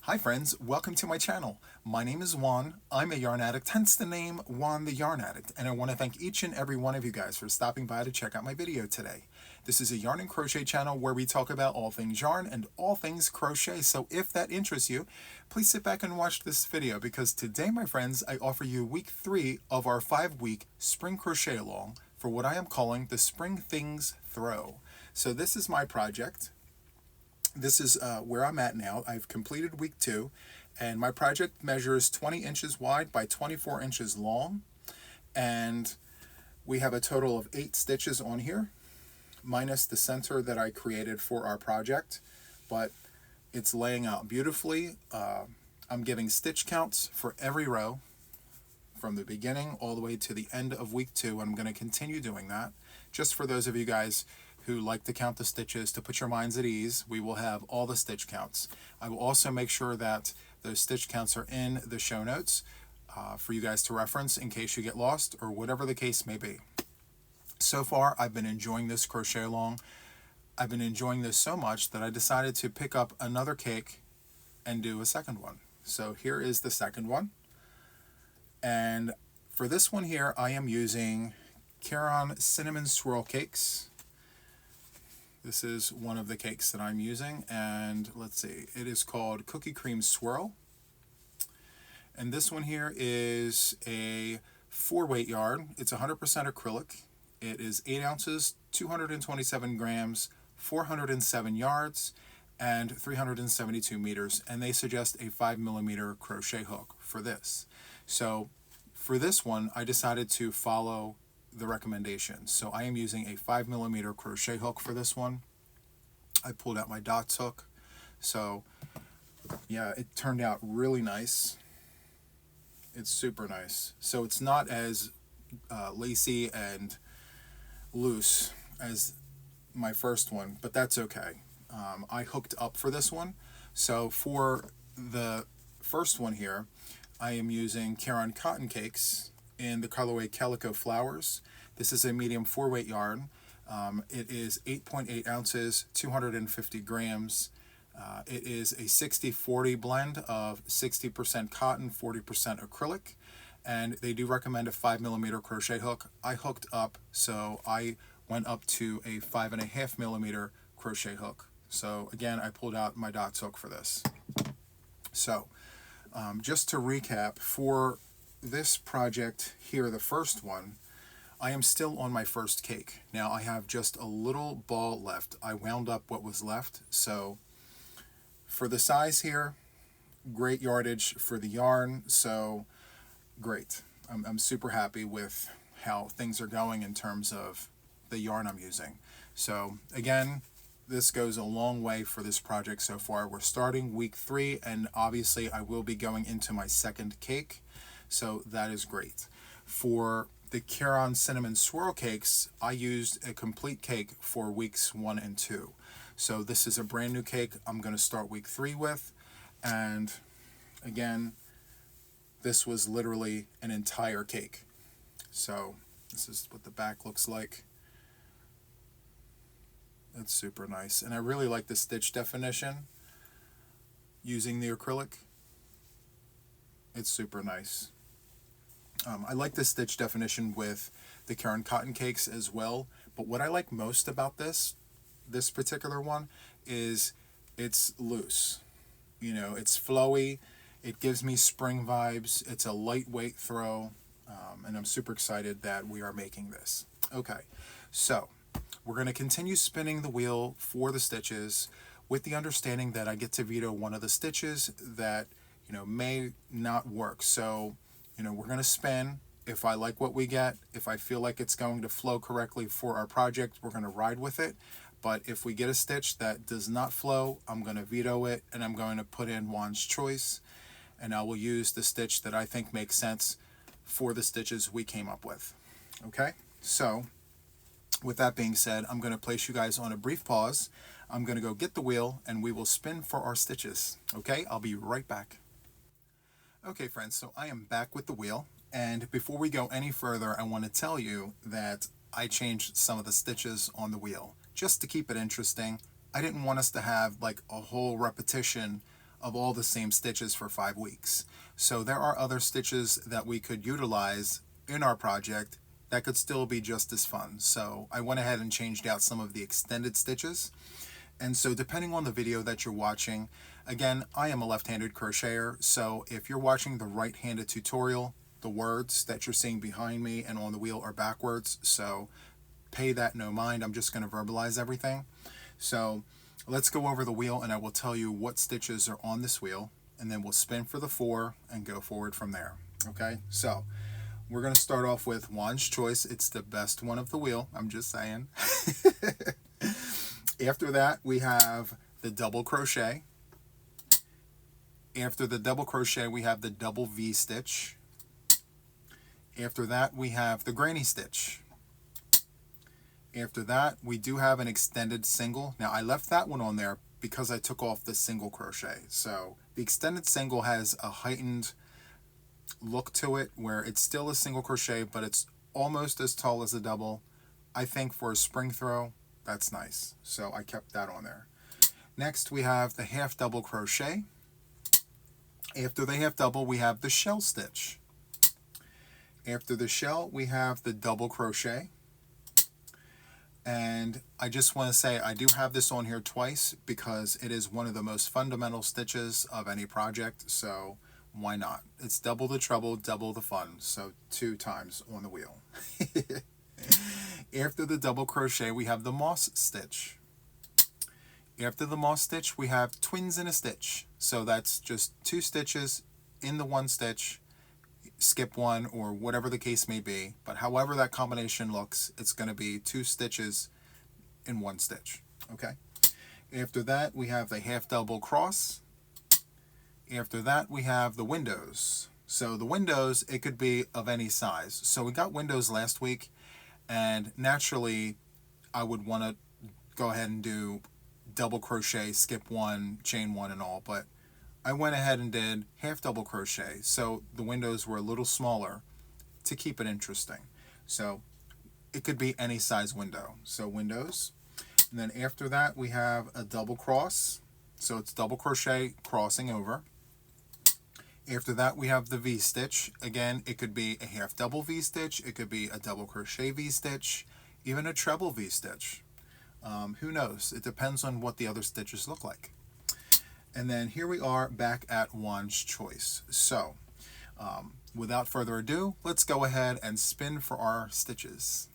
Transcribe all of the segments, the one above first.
Hi friends, welcome to my channel. My name is Juan. I'm a yarn addict, hence the name Juan the Yarn Addict, and I want to thank each and every one of you guys for stopping by to check out my video today. This is a yarn and crochet channel where we talk about all things yarn and all things crochet, so if that interests you, please sit back and watch this video because today, my friends, I offer you week 3 of our 5-week Spring Crochet Along for what I am calling the Spring Things Throw. So this is my project. This is where I'm at now. I've completed week 2, and my project measures 20 inches wide by 24 inches long, and we have a total of 8 stitches on here, minus the center that I created for our project, but it's laying out beautifully. I'm giving stitch counts for every row from the beginning all the way to the end of week 2, and I'm going to continue doing that. Just for those of you guys who like to count the stitches, to put your minds at ease, we will have all the stitch counts. I will also make sure that those stitch counts are in the show notes for you guys to reference in case you get lost or whatever the case may be. So far, I've been enjoying this crochet along. I've been enjoying this so much that I decided to pick up another cake and do a second one. So here is the second one. And for this one here, I am using Caron Cinnamon Swirl Cakes. This is one of the cakes that I'm using, and let's see, it is called Cookie Cream Swirl. And this one here is a 4-weight yarn. It's 100% acrylic. It is 8 ounces, 227 grams, 407 yards, and 372 meters. And they suggest a 5mm crochet hook for this. So for this one, I decided to follow the recommendations. So I am using a 5mm crochet hook for this one. I pulled out my dots hook. So yeah, it turned out really nice. It's super nice. So it's not as lacy and loose as my first one, but that's okay. I hooked up for this one. So for the first one here, I am using Caron Cotton Cakes in the colorway Calico Flowers. This is a medium 4-weight yarn. It is 8.8 ounces, 250 grams. It is a 60-40 blend of 60% cotton, 40% acrylic, and they do recommend a 5mm crochet hook. I hooked up, so I went up to a 5.5mm crochet hook. So again, I pulled out my dots hook for this. So just to recap, for this project here, the first one, I am still on my first cake. Now I have just a little ball left. I wound up what was left. So for the size here, great yardage for the yarn. So great. I'm super happy with how things are going in terms of the yarn I'm using. So again, this goes a long way for this project so far. We're starting week 3, and obviously I will be going into my second cake. So that is great. For the Caron Cinnamon Swirl Cakes, I used a complete cake for weeks 1 and 2. So this is a brand new cake I'm going to start week 3 with. And again, this was literally an entire cake. So this is what the back looks like. It's super nice. And I really like the stitch definition using the acrylic. It's super nice. I like the stitch definition with the Caron Cotton Cakes as well, but what I like most about this particular one is it's loose. You know, it's flowy, it gives me spring vibes, it's a lightweight throw, and I'm super excited that we are making this. Okay, so we're going to continue spinning the wheel for the stitches with the understanding that I get to veto one of the stitches that, you know, may not work. So you know, we're going to spin. If I like what we get, if I feel like it's going to flow correctly for our project, we're going to ride with it. But if we get a stitch that does not flow, I'm going to veto it, and I'm going to put in Juan's choice, and I will use the stitch that I think makes sense for the stitches we came up with. Okay, so with that being said, I'm going to place you guys on a brief pause. I'm going to go get the wheel, and we will spin for our stitches. Okay, I'll be right back. Okay friends, so I am back with the wheel, and before we go any further, I want to tell you that I changed some of the stitches on the wheel just to keep it interesting. I didn't want us to have like a whole repetition of all the same stitches for 5 weeks. So there are other stitches that we could utilize in our project that could still be just as fun. So I went ahead and changed out some of the extended stitches. And so depending on the video that you're watching, again, I am a left-handed crocheter, so if you're watching the right-handed tutorial, the words that you're seeing behind me and on the wheel are backwards, so pay that no mind. I'm just going to verbalize everything. So let's go over the wheel and I will tell you what stitches are on this wheel, and then we'll spin for the 4 and go forward from there. Okay, so we're going to start off with Juan's Choice. It's the best one of the wheel, I'm just saying. After that, we have the double crochet. After the double crochet, we have the double V stitch. After that, we have the granny stitch. After that, we do have an extended single. Now, I left that one on there because I took off the single crochet. So the extended single has a heightened look to it where it's still a single crochet, but it's almost as tall as a double. I think for a spring throw, that's nice. So I kept that on there. Next, we have the half double crochet. After the half double, we have the shell stitch. After the shell, we have the double crochet. And I just want to say I do have this on here twice because it is one of the most fundamental stitches of any project, so why not? It's double the trouble, double the fun, so 2 times on the wheel. After the double crochet, we have the moss stitch. After the moss stitch, we have twins in a stitch. So that's just 2 stitches in the 1 stitch, skip 1 or whatever the case may be. But however that combination looks, it's going to be 2 stitches in 1 stitch. Okay. After that, we have the half double cross. After that, we have the windows. So the windows, it could be of any size. So we got windows last week. And naturally, I would want to go ahead and do double crochet, skip 1, chain 1 and all, but I went ahead and did half double crochet, so the windows were a little smaller to keep it interesting. So it could be any size window. So windows. And then after that, we have a double cross. So it's double crochet, crossing over. After that, we have the V stitch. Again, it could be a half double V stitch, it could be a double crochet V stitch, even a treble V stitch. Who knows? It depends on what the other stitches look like. And then here we are back at Juan's Choice. So without further ado, let's go ahead and spin for our stitches.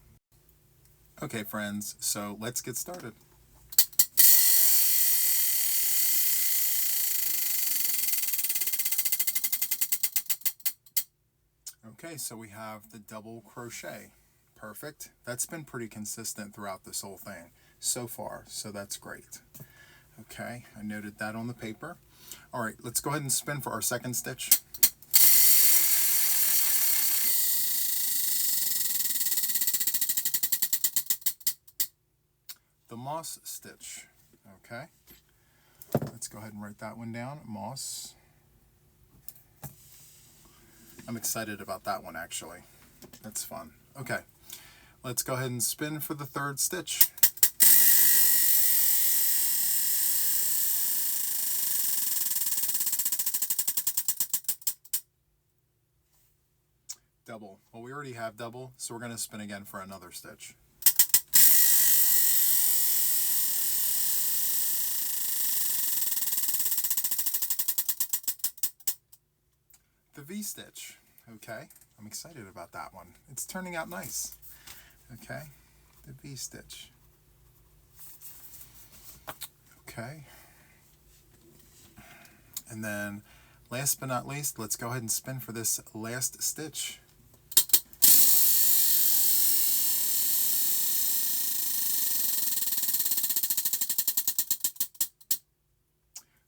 Okay, friends, so let's get started. Okay, so we have the double crochet. Perfect. That's been pretty consistent throughout this whole thing so far, so that's great. Okay, I noted that on the paper. All right, let's go ahead and spin for our second stitch. The moss stitch. Okay, let's go ahead and write that one down, moss. I'm excited about that one, actually. That's fun. Okay, let's go ahead and spin for the third stitch. Double. Well, we already have double, so we're going to spin again for another stitch. The V stitch. Okay, I'm excited about that one. It's turning out nice. Okay, the V stitch. Okay. And then last but not least, let's go ahead and spin for this last stitch.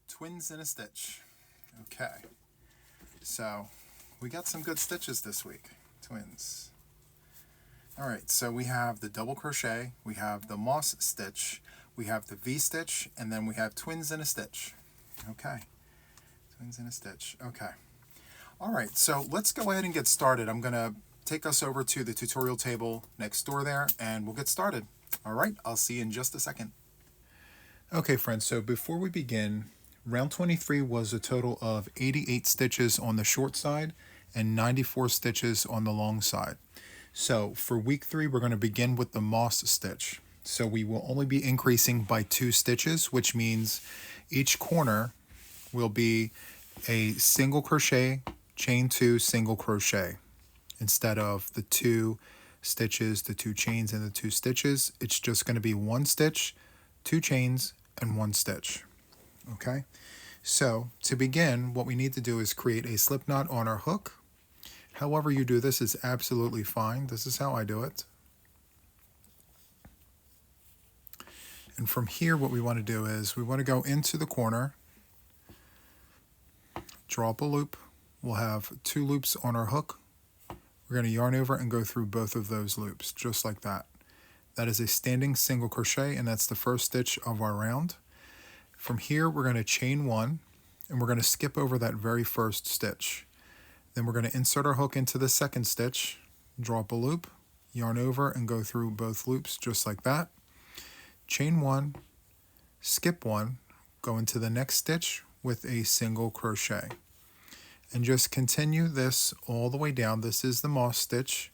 Twins in a stitch. Okay. So we got some good stitches this week. Twins. All right, so we have the double crochet, we have the moss stitch, we have the V stitch, and then we have twins in a stitch. Okay, twins in a stitch. Okay. All right, so let's go ahead and get started. I'm going to take us over to the tutorial table next door there, and we'll get started. All right, I'll see you in just a second. Okay, friends, so before we begin, Round 23 was a total of 88 stitches on the short side and 94 stitches on the long side. So for week 3, we're going to begin with the moss stitch. So we will only be increasing by 2 stitches, which means each corner will be a single crochet, chain 2, single crochet. Instead of the 2 stitches, the 2 chains, and the 2 stitches, it's just going to be 1 stitch, 2 chains, and 1 stitch. Okay, so to begin, what we need to do is create a slip knot on our hook. However you do this is absolutely fine. This is how I do it. And from here, what we want to do is we want to go into the corner, draw up a loop. We'll have 2 loops on our hook. We're going to yarn over and go through both of those loops, just like that. That is a standing single crochet, and that's the first stitch of our round. From here, we're going to chain 1, and we're going to skip over that very first stitch. Then we're going to insert our hook into the second stitch, draw up a loop, yarn over, and go through both loops just like that. Chain 1, skip 1, go into the next stitch with a single crochet. And just continue this all the way down. This is the moss stitch.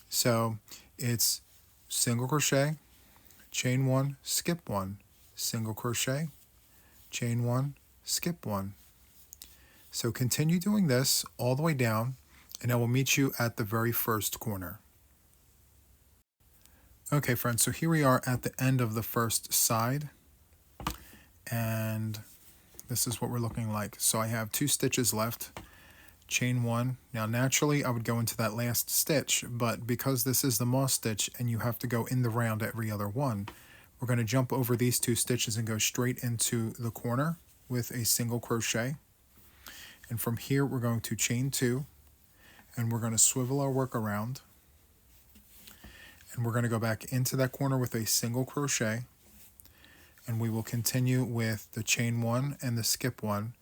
So it's single crochet, chain 1, skip 1, single crochet, chain 1, skip 1. So continue doing this all the way down, and I will meet you at the very first corner. Okay friends, so here we are at the end of the first side, and this is what we're looking like. So I have 2 stitches left, chain 1. Now naturally I would go into that last stitch, but because this is the moss stitch and you have to go in the round every other one, we're going to jump over these 2 stitches and go straight into the corner with a single crochet. And from here we're going to chain 2, and we're going to swivel our work around, and we're going to go back into that corner with a single crochet, and we will continue with the chain 1 and the skip 1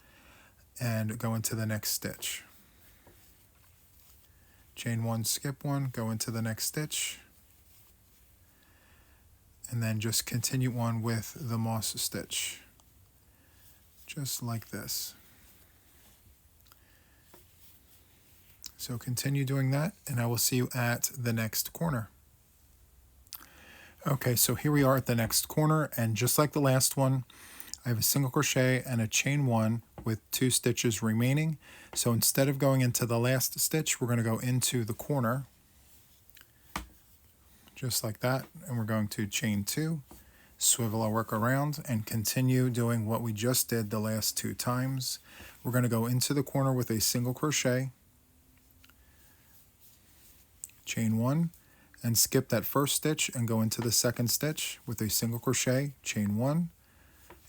and go into the next stitch. Chain 1, skip 1, go into the next stitch, and then just continue on with the moss stitch, just like this. So continue doing that, and I will see you at the next corner. Okay, so here we are at the next corner, and just like the last one, I have a single crochet and a chain 1 with 2 stitches remaining. So instead of going into the last stitch, we're going to go into the corner, just like that, and we're going to chain 2, swivel our work around, and continue doing what we just did the last 2 times. We're going to go into the corner with a single crochet, chain 1, and skip that first stitch and go into the second stitch with a single crochet, chain 1,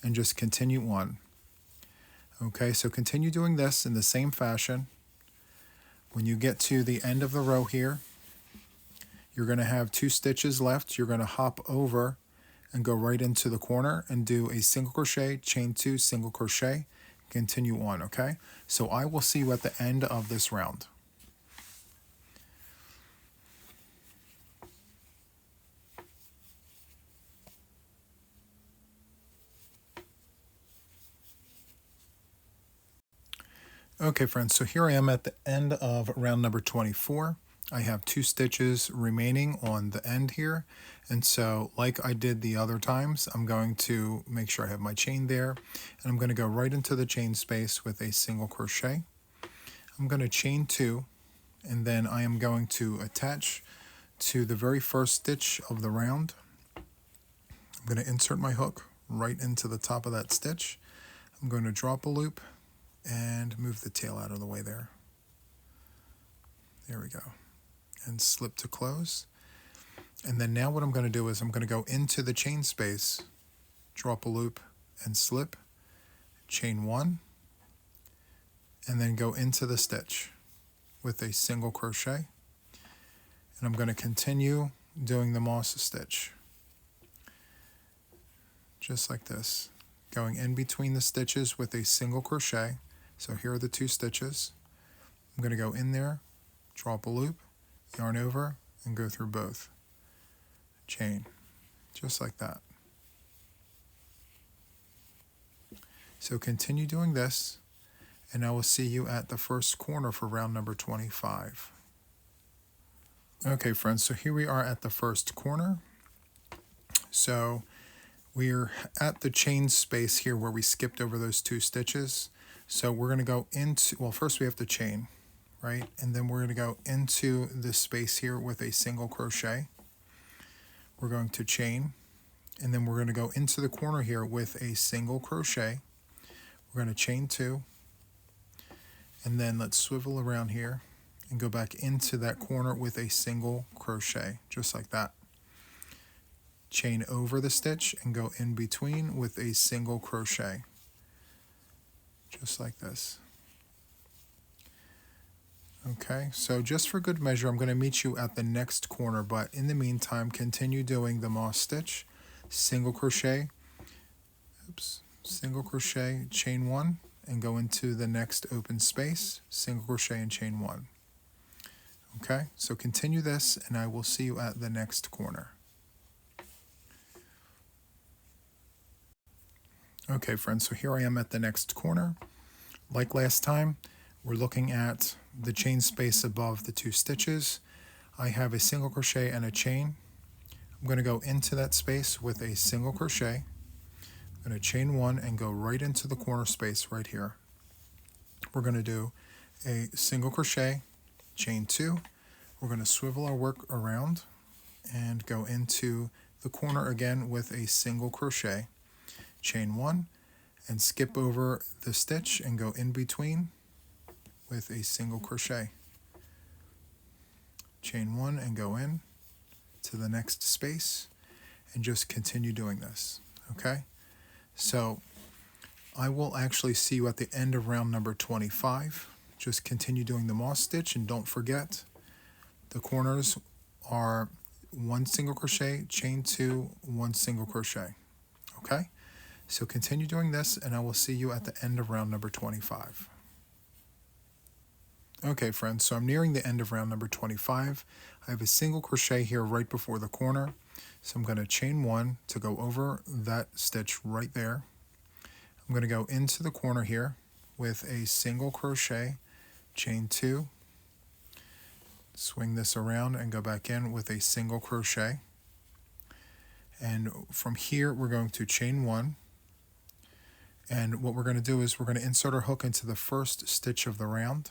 and just continue on. Okay, so continue doing this in the same fashion. When you get to the end of the row here, you're going to have 2 stitches left. You're going to hop over and go right into the corner and do a single crochet, chain 2, single crochet, continue on, okay? So I will see you at the end of this round. Okay friends, so here I am at the end of round number 24. I have 2 stitches remaining on the end here, and so like I did the other times, I'm going to make sure I have my chain there, and I'm going to go right into the chain space with a single crochet. I'm going to chain 2, and then I am going to attach to the very first stitch of the round. I'm going to insert my hook right into the top of that stitch. I'm going to drop a loop and move the tail out of the way there. There we go. And slip to close. And then now what I'm going to do is I'm going to go into the chain space, drop a loop and slip, chain 1, and then go into the stitch with a single crochet. And I'm going to continue doing the moss stitch, just like this, going in between the stitches with a single crochet. So here are the 2 stitches. I'm going to go in there, drop a loop, yarn over, and go through both. Chain, just like that. So continue doing this, and I will see you at the first corner for round number 25. Okay friends, so here we are at the first corner. So we're at the chain space here where we skipped over those 2 stitches. So we're going to go into, well, first we have to chain, right? And then we're going to go into this space here with a single crochet. We're going to chain, and then we're going to go into the corner here with a single crochet. We're going to chain 2, and then let's swivel around here and go back into that corner with a single crochet, just like that. Chain over the stitch and go in between with a single crochet, just like this. Okay, so just for good measure, I'm going to meet you at the next corner, but in the meantime, continue doing the moss stitch, single crochet, single crochet, chain 1, and go into the next open space, single crochet and chain 1. Okay, so continue this, and I will see you at the next corner. Okay friends, so here I am at the next corner. Like last time, we're looking at the chain space above the 2 stitches. I have a single crochet and a chain. I'm going to go into that space with a single crochet. I'm going to chain 1 and go right into the corner space right here. We're going to do a single crochet, chain 2. We're going to swivel our work around and go into the corner again with a single crochet, chain 1, and skip over the stitch and go in between with a single crochet, chain 1 and go in to the next space, and just continue doing this. Okay, so I will actually see you at the end of round number 25. Just continue doing the moss stitch, and don't forget the corners are 1 single crochet, chain 2, 1 single crochet. Okay, so continue doing this, and I will see you at the end of round number 25. Okay friends, so I'm nearing the end of round number 25. I have a single crochet here right before the corner. So I'm going to chain 1 to go over that stitch right there. I'm going to go into the corner here with a single crochet, chain 2, swing this around and go back in with a single crochet. And from here we're going to chain 1. And what we're going to do is we're going to insert our hook into the first stitch of the round,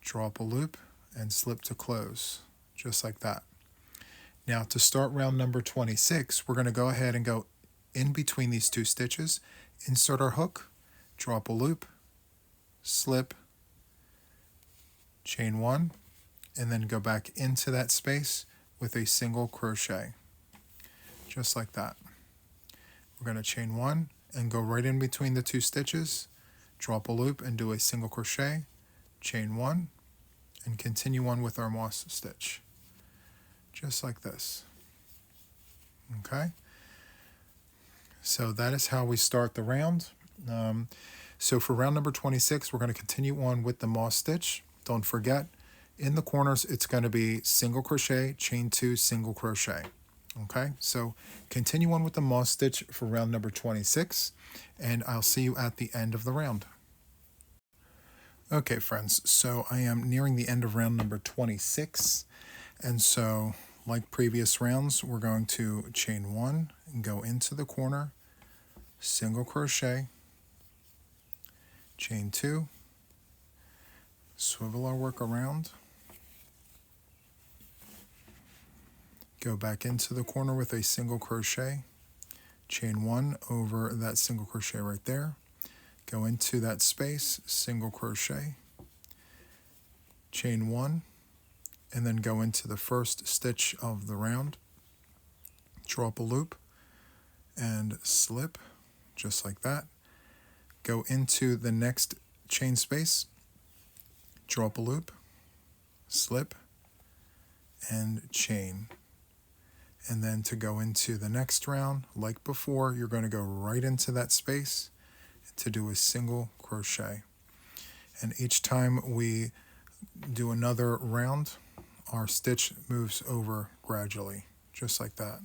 draw up a loop, and slip to close, just like that. Now to start round number 26, we're going to go ahead and go in between these 2 stitches, insert our hook, draw up a loop, slip, chain 1, and then go back into that space with a single crochet, just like that. We're going to chain 1 and go right in between the 2 stitches, draw up a loop and do a single crochet, chain 1, and continue on with our moss stitch, just like this. Okay, so that is how we start the round. So for round number 26, we're going to continue on with the moss stitch. Don't forget, in the corners it's going to be single crochet, chain 2, single crochet. Okay, so continue on with the moss stitch for round number 26, and I'll see you at the end of the round. Okay friends, so I am nearing the end of round number 26, and so like previous rounds, we're going to chain 1 and go into the corner, single crochet, chain 2, swivel our work around, go back into the corner with a single crochet, chain 1 over that single crochet right there, go into that space, single crochet, chain 1, and then go into the first stitch of the round, draw up a loop, and slip, just like that. Go into the next chain space, draw up a loop, slip, and chain. And then to go into the next round, like before, you're going to go right into that space to do a single crochet. And each time we do another round, our stitch moves over gradually, just like that.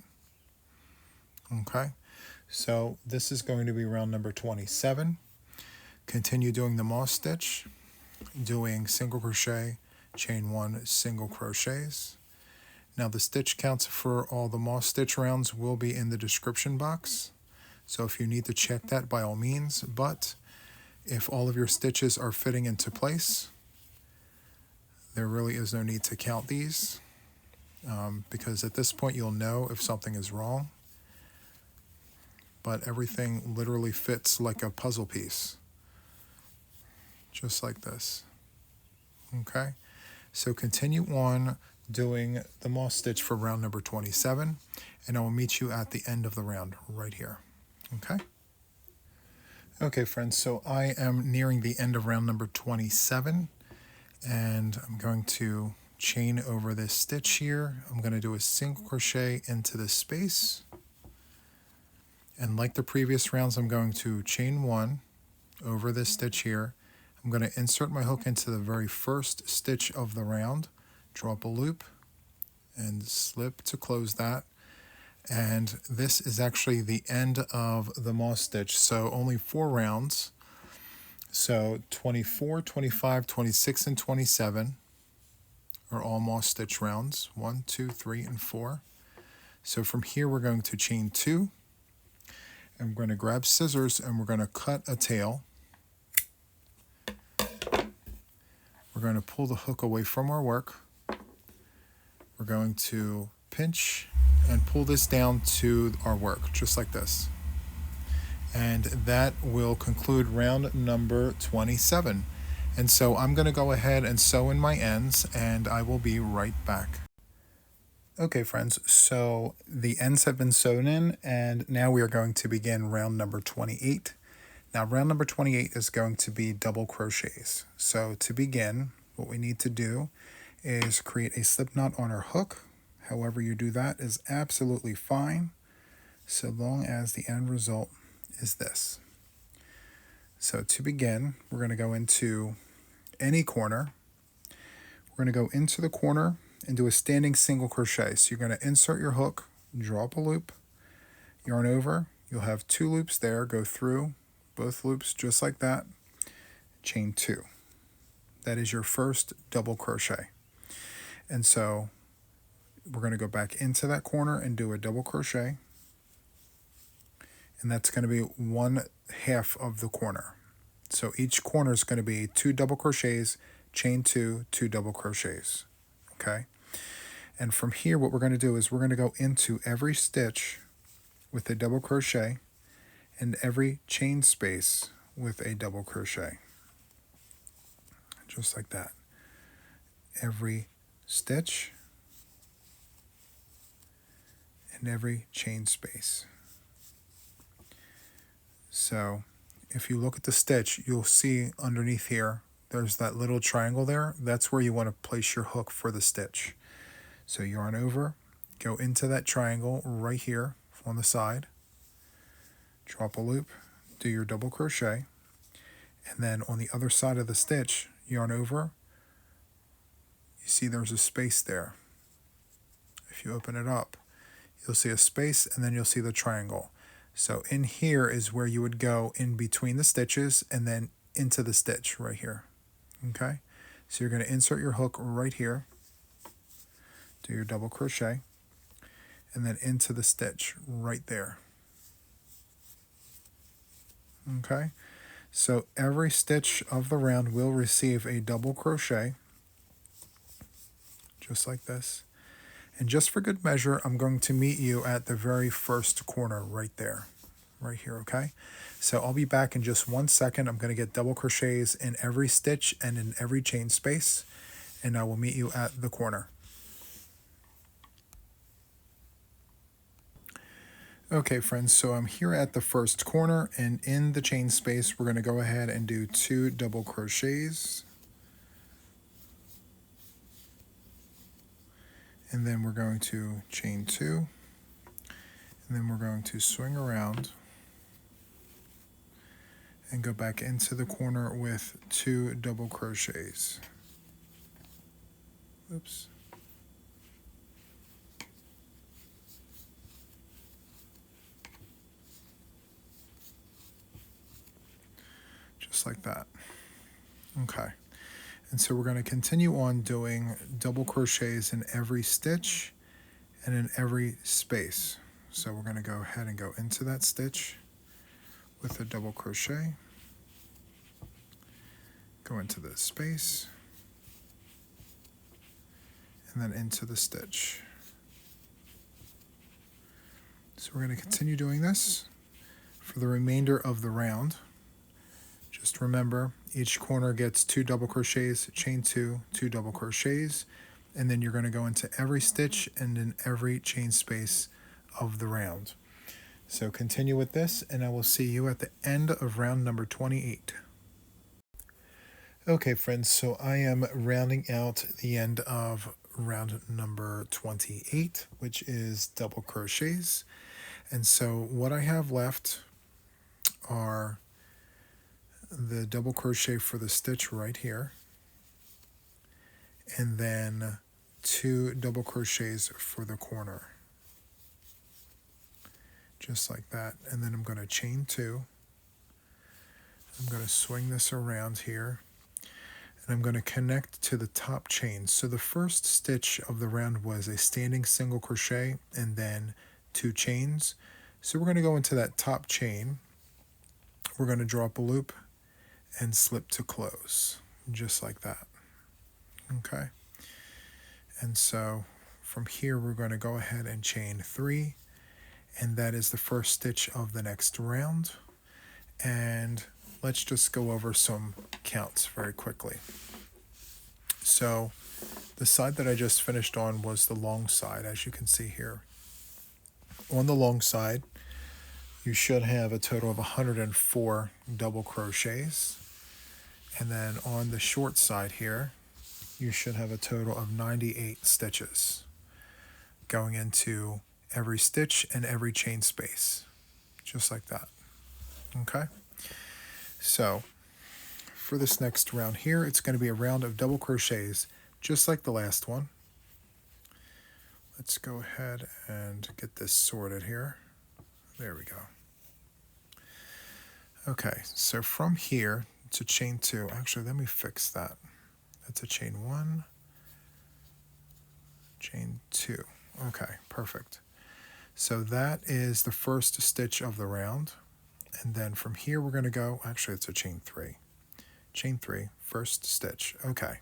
Okay, so this is going to be round number 27. Continue doing the moss stitch, doing single crochet, chain 1 single crochets. Now the stitch counts for all the moss stitch rounds will be in the description box, so if you need to check that, by all means, but if all of your stitches are fitting into place, there really is no need to count these, because at this point you'll know if something is wrong, but everything literally fits like a puzzle piece, just like this. Okay, so continue on doing the moss stitch for round number 27, and I will meet you at the end of the round right here. Okay. Okay, friends, so I am nearing the end of round number 27, and I'm going to chain over this stitch here. I'm going to do a single crochet into this space, and like the previous rounds, I'm going to chain 1 over this stitch here. I'm going to insert my hook into the very first stitch of the round, draw up a loop, and slip to close that. And this is actually the end of the moss stitch, so only 4 rounds. So 24, 25, 26, and 27 are all moss stitch rounds, 1, 2, 3, and 4. So from here we're going to chain 2, and we're going to grab scissors and we're going to cut a tail. We're going to pull the hook away from our work. We're going to pinch and pull this down to our work, just like this. And that will conclude round number 27. And so I'm going to go ahead and sew in my ends, and I will be right back. Okay, friends, so the ends have been sewn in, and now we are going to begin round number 28. Now, round number 28 is going to be double crochets. So to begin, what we need to do is create a slip knot on our hook. However you do that is absolutely fine, so long as the end result is this. So to begin, we're going to go into any corner. We're going to go into the corner and do a standing single crochet. So you're going to insert your hook, draw up a loop, yarn over. You'll have 2 loops there. Go through both loops just like that. Chain 2. That is your first double crochet. And so we're going to go back into that corner and do a double crochet, and that's going to be 1/2 of the corner. So each corner is going to be 2 double crochets, chain 2, 2 double crochets. Okay, and from here what we're going to do is we're going to go into every stitch with a double crochet and every chain space with a double crochet, just like that. Every stitch and every chain space. So if you look at the stitch, you'll see underneath here there's that little triangle there. That's where you want to place your hook for the stitch. So yarn over, go into that triangle right here on the side, drop a loop, do your double crochet, and then on the other side of the stitch, yarn over. You see there's a space there. If you open it up, you'll see a space, and then you'll see the triangle. So in here is where you would go in between the stitches and then into the stitch right here. Okay, so you're going to insert your hook right here, do your double crochet, and then into the stitch right there. Okay, so every stitch of the round will receive a double crochet, just like this. And just for good measure, I'm going to meet you at the very first corner right there, right here, okay? So I'll be back in just 1 second. I'm going to get double crochets in every stitch and in every chain space, and I will meet you at the corner. Okay, friends, so I'm here at the first corner, and in the chain space, we're going to go ahead and do 2 double crochets. And then we're going to chain 2, and then we're going to swing around and go back into the corner with 2 double crochets. Oops. just like that. Okay, and so we're going to continue on doing double crochets in every stitch and in every space. So we're going to go ahead and go into that stitch with a double crochet, go into the space, and then into the stitch. So we're going to continue doing this for the remainder of the round. Just remember, each corner gets 2 double crochets, chain 2, 2 double crochets, and then you're going to go into every stitch and in every chain space of the round. So continue with this, and I will see you at the end of round number 28. Okay, friends, so I am rounding out the end of round number 28, which is double crochets. And so what I have left are the double crochet for the stitch right here, and then 2 double crochets for the corner, just like that. And then I'm going to chain 2. I'm going to swing this around here, and I'm going to connect to the top chain. So the first stitch of the round was a standing single crochet and then 2 chains. So we're going to go into that top chain. We're going to draw up a loop and slip to close, just like that. Okay. And so from here we're going to go ahead and chain 3, and that is the first stitch of the next round. And let's just go over some counts very quickly. So the side that I just finished on was the long side, as you can see here. On the long side, you should have a total of 104 double crochets. And then on the short side here, you should have a total of 98 stitches going into every stitch and every chain space, just like that. Okay, so for this next round here, it's going to be a round of double crochets, just like the last one. Let's go ahead and get this sorted here. There we go. Okay, so from here to chain 2, actually let me fix that. That's a chain 1, chain 2. Okay, perfect. So that is the first stitch of the round. And then from here we're going to go, actually it's a chain 3. Chain 3, first stitch. Okay.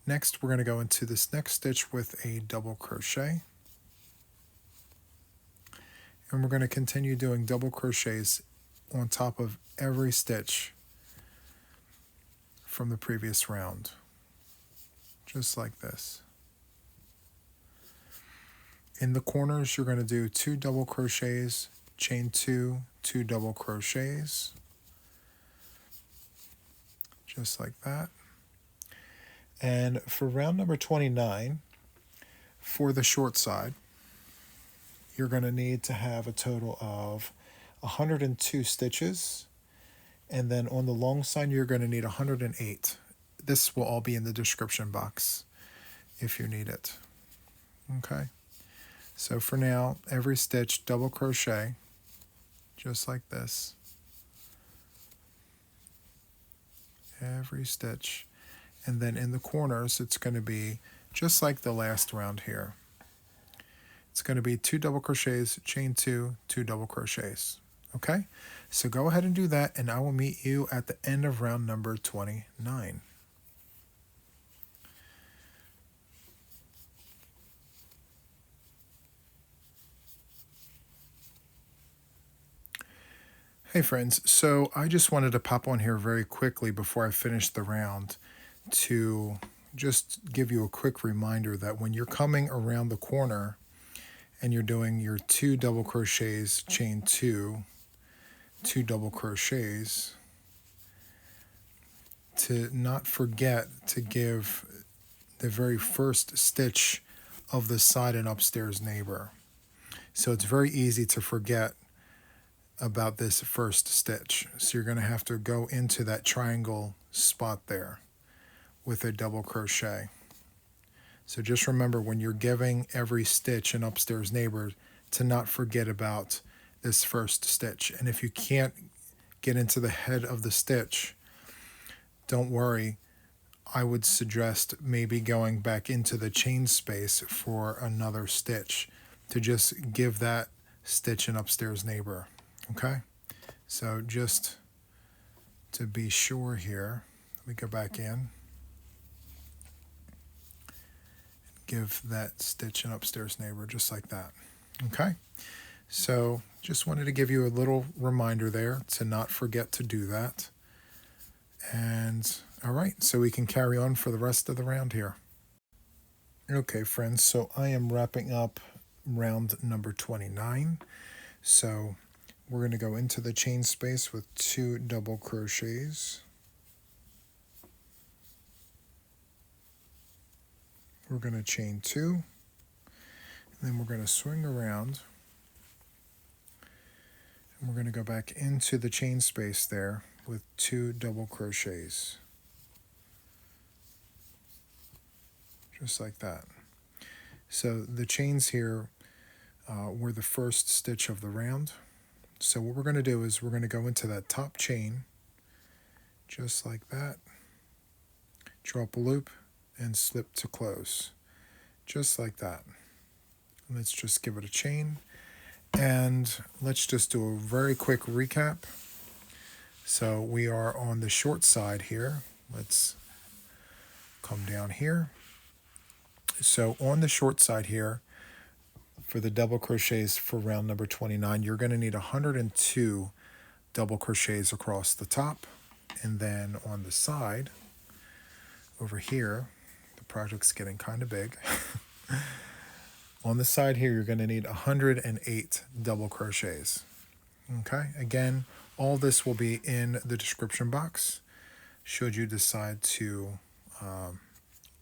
Next we're going to go into this next stitch with a double crochet. And we're going to continue doing double crochets on top of every stitch from the previous round, just like this. In the corners, you're going to do 2 double crochets, chain 2, 2 double crochets, just like that. And for round number 29, for the short side, you're going to need to have a total of 102 stitches, and then on the long side you're going to need 108. This will all be in the description box if you need it. Okay, so for now, every stitch double crochet, just like this. Every stitch, and then in the corners it's going to be just like the last round here. It's going to be 2 double crochets, chain 2, 2 double crochets. Okay, so go ahead and do that, and I will meet you at the end of round number 29. Hey friends, so I just wanted to pop on here very quickly before I finish the round to just give you a quick reminder that when you're coming around the corner and you're doing your 2 double crochets, chain 2, 2 double crochets, to not forget to give the very first stitch of the side and upstairs neighbor. So it's very easy to forget about this first stitch. So you're going to have to go into that triangle spot there with a double crochet. So just remember when you're giving every stitch an upstairs neighbor to not forget about this first stitch. And if you can't get into the head of the stitch don't worry, I would suggest maybe going back into the chain space for another stitch to just give that stitch an upstairs neighbor. Okay, so just to be sure here, let me go back in, give that stitch an upstairs neighbor just like that. Okay, so just wanted to give you a little reminder there to not forget to do that. And all right, so we can carry on for the rest of the round here. Okay, friends, so I am wrapping up round number 29. So we're going to go into the chain space with 2 double crochets. We're going to chain 2, and then we're going to swing around, and we're going to go back into the chain space there with 2 double crochets. Just like that. So the chains here were the first stitch of the round. So what we're going to do is we're going to go into that top chain, just like that, draw up a loop, and slip to close, just like that. Let's just give it a chain, and let's just do a very quick recap. So we are on the short side here. Let's come down here. So on the short side here, for the double crochets for round number 29, you're going to need 102 double crochets across the top. And then on the side, over here, the project's getting kind of big. On the side here, you're going to need 108 double crochets. Okay, again, all this will be in the description box should you decide to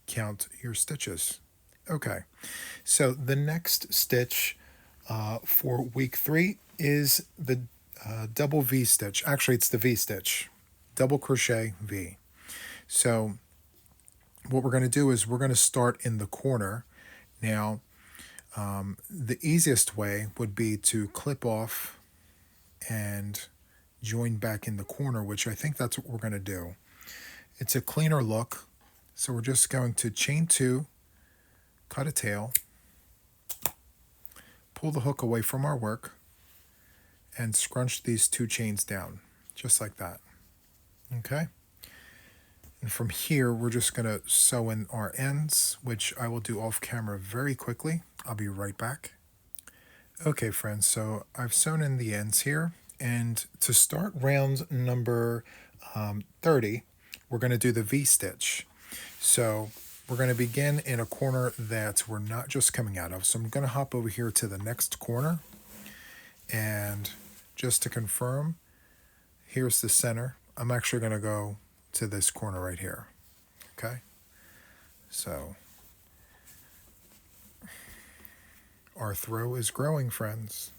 count your stitches. Okay, so the next stitch for week 3 is the double V stitch. Actually, it's the V stitch, double crochet V. So what we're going to do is we're going to start in the corner. Now, the easiest way would be to clip off and join back in the corner, which I think that's what we're going to do. It's a cleaner look, so we're just going to chain 2, cut a tail, pull the hook away from our work, and scrunch these 2 chains down, just like that. Okay? And from here, we're just going to sew in our ends, which I will do off camera very quickly. I'll be right back. Okay, friends, so I've sewn in the ends here, and to start round number 30, we're going to do the V stitch. So we're going to begin in a corner that we're not just coming out of. So I'm going to hop over here to the next corner. And just to confirm, here's the center. I'm actually going to go to this corner right here. Okay? So our throw is growing, friends.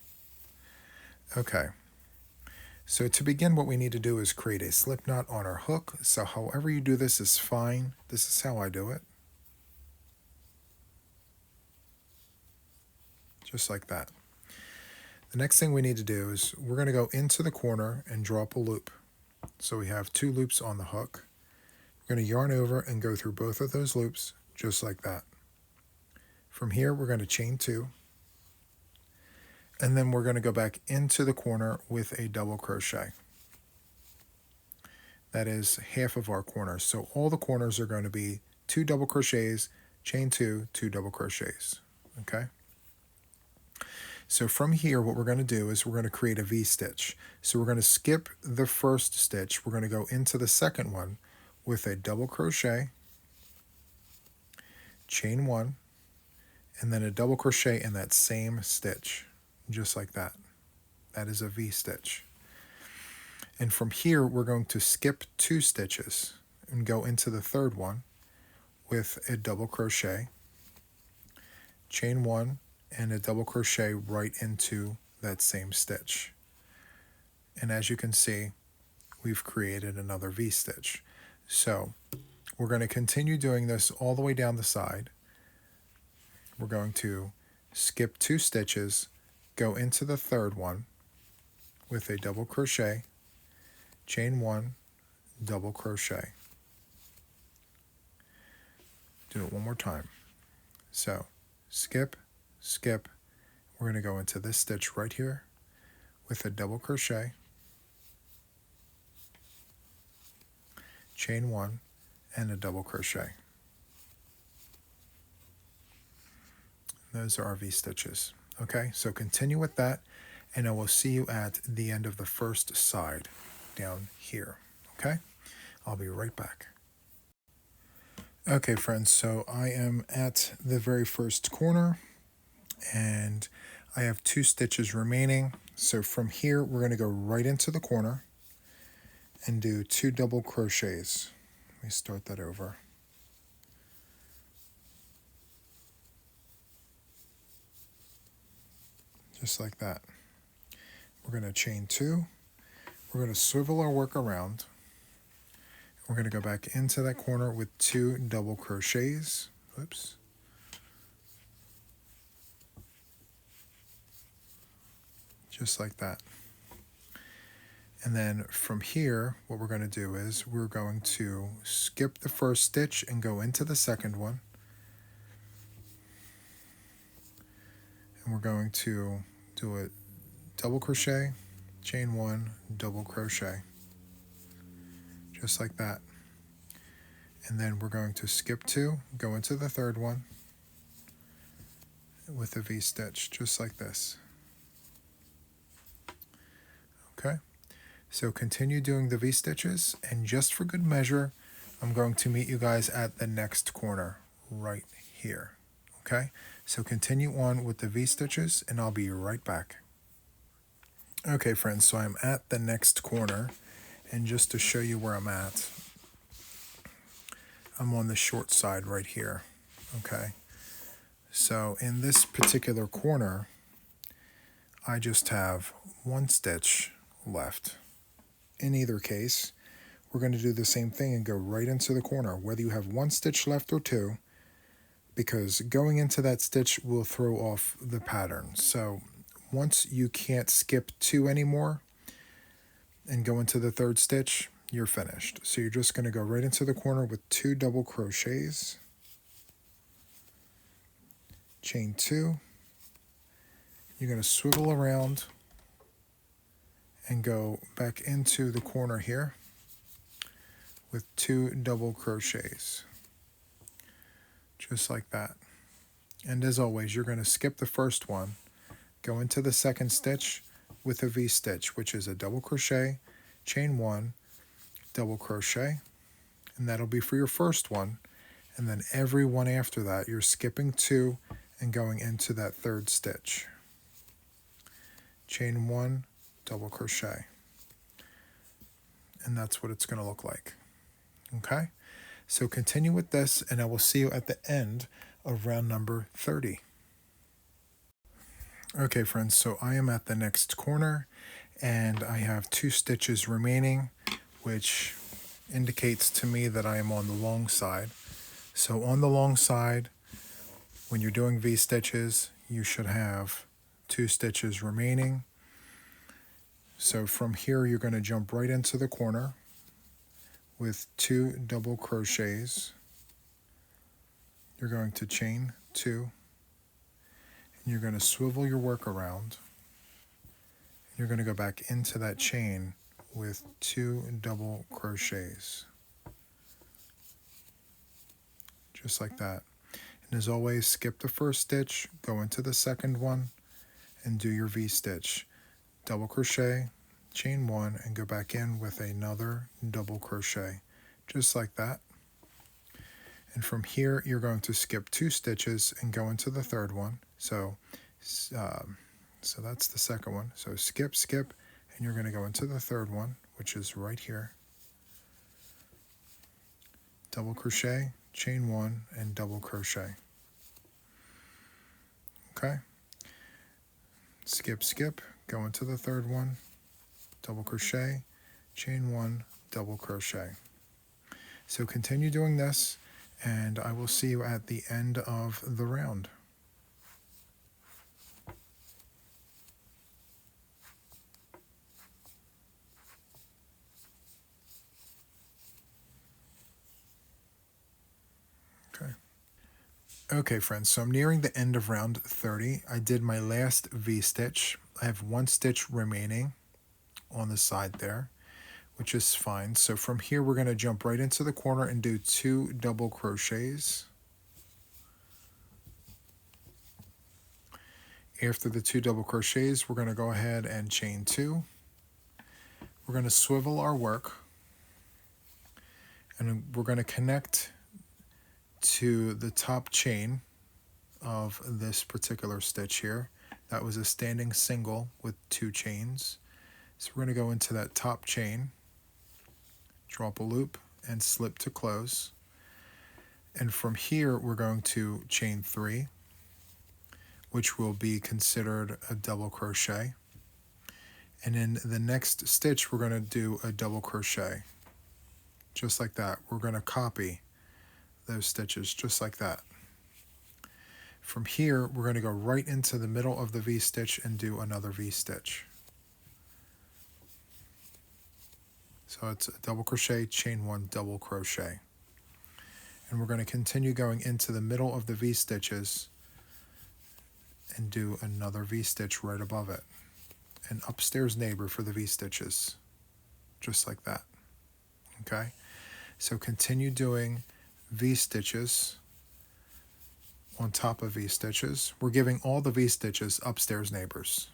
Okay. So to begin, what we need to do is create a slip knot on our hook. So however you do this is fine. This is how I do it. Just like that. The next thing we need to do is we're going to go into the corner and draw up a loop. So we have 2 loops on the hook. We're going to yarn over and go through both of those loops, just like that. From here, we're going to chain 2. And then we're going to go back into the corner with a double crochet. That is half of our corner. So all the corners are going to be 2 double crochets, chain 2, 2 double crochets. Okay? So from here, what we're going to do is we're going to create a V stitch. So we're going to skip the first stitch. We're going to go into the second one with a double crochet, chain 1, and then a double crochet in that same stitch, just like that. That is a V stitch. And from here, we're going to skip 2 stitches and go into the third one with a double crochet, chain 1, and a double crochet right into that same stitch. And as you can see, we've created another V stitch. So we're going to continue doing this all the way down the side. We're going to skip 2 stitches, go into the third one with a double crochet, chain 1, double crochet. Do it one more time. So skip, skip. We're going to go into this stitch right here with a double crochet, chain 1, and a double crochet. Those are our V-stitches. Okay, so continue with that, and I will see you at the end of the first side down here. Okay, I'll be right back. Okay, friends, so I am at the very first corner, and I have 2 stitches remaining. So from here, we're going to go right into the corner and do 2 double crochets. Let me start that over. Just like that. We're going to chain 2. We're going to swivel our work around. We're going to go back into that corner with 2 double crochets. Oops. Just like that. And then from here, what we're going to do is we're going to skip the first stitch and go into the second one. And we're going to do a double crochet, chain 1, double crochet. Just like that. And then we're going to skip 2, go into the third one with a V-stitch, just like this. Okay, so continue doing the V-stitches, and just for good measure, I'm going to meet you guys at the next corner right here. Okay, so continue on with the V-stitches, and I'll be right back. Okay, friends, so I'm at the next corner, and just to show you where I'm at, I'm on the short side right here. Okay, so in this particular corner, I just have 1 stitch left. In either case, we're going to do the same thing and go right into the corner, whether you have 1 stitch left or 2, because going into that stitch will throw off the pattern. So once you can't skip 2 anymore and go into the third stitch, you're finished. So you're just going to go right into the corner with 2 double crochets, chain 2. You're going to swivel around and go back into the corner here with 2 double crochets, just like that. And as always, you're going to skip the first one, go into the second stitch with a V-stitch, which is a double crochet, chain 1, double crochet, and that'll be for your first one. And then every one after that, you're skipping 2 and going into that third stitch. Chain 1, double crochet. And that's what it's going to look like. Okay? So continue with this, and I will see you at the end of round number 30. Okay, friends, so I am at the next corner, and I have 2 stitches remaining, which indicates to me that I am on the long side. So on the long side, when you're doing V-stitches, you should have 2 stitches remaining. So from here, you're going to jump right into the corner with 2 double crochets. You're going to chain 2, and you're going to swivel your work around. You're going to go back into that chain with 2 double crochets, just like that. And as always, skip the first stitch, go into the second one, and do your V-stitch. Double crochet, chain 1, and go back in with another double crochet, just like that. And from here, you're going to skip 2 stitches and go into the third one. So that's the second one. So skip, skip, and you're going to go into the third one, which is right here. Double crochet, chain 1, and double crochet. Okay. Skip, skip, go into the third one, double crochet, chain 1, double crochet. So continue doing this, and I will see you at the end of the round. Okay, Okay friends, so I'm nearing the end of round 30. I did my last V-stitch. I have one stitch remaining on the side there, which is fine. So from here we're going to jump right into the corner and do 2 double crochets. After the 2 double crochets, we're going to go ahead and chain 2. We're going to swivel our work, and we're going to connect to the top chain of this particular stitch here. That was a standing single with 2 chains. So we're going to go into that top chain, drop a loop, and slip to close. And from here we're going to chain 3, which will be considered a double crochet. And in the next stitch we're going to do a double crochet, just like that. We're going to copy those stitches just like that. From here we're going to go right into the middle of the V-stitch and do another V-stitch. So it's a double crochet, chain 1, double crochet. And we're going to continue going into the middle of the V-stitches and do another V-stitch right above it. An upstairs neighbor for the V-stitches, just like that. Okay? So continue doing V-stitches on top of V-stitches. We're giving all the V-stitches upstairs neighbors,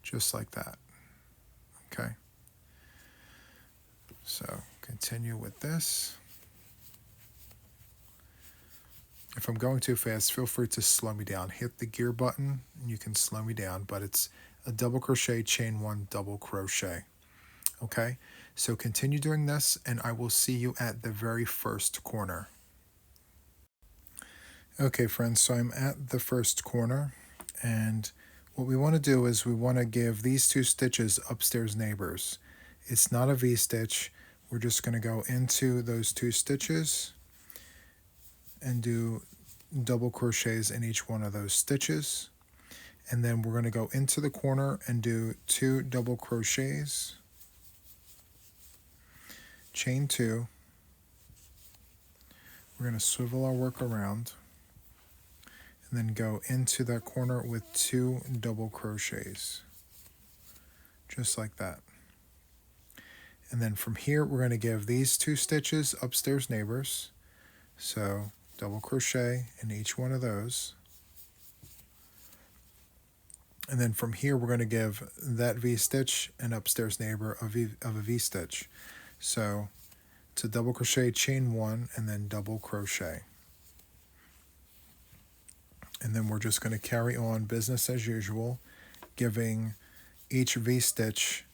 just like that. Okay? So continue with this. If I'm going too fast, feel free to slow me down. Hit the gear button and you can slow me down, but it's a double crochet, chain 1, double crochet. Okay, so continue doing this and I will see you at the very first corner. Okay friends, so I'm at the first corner, and what we want to do is we want to give these 2 stitches upstairs neighbors. It's not a V-stitch. We're just going to go into those 2 stitches and do double crochets in each one of those stitches. And then we're going to go into the corner and do 2 double crochets, chain 2. We're going to swivel our work around and then go into that corner with 2 double crochets, just like that. And then from here we're going to give these 2 stitches upstairs neighbors. So double crochet in each one of those. And then from here we're going to give that V-stitch an upstairs neighbor of a V-stitch. So it's a double crochet, chain 1, and then double crochet. And then we're just going to carry on business as usual, giving each V-stitch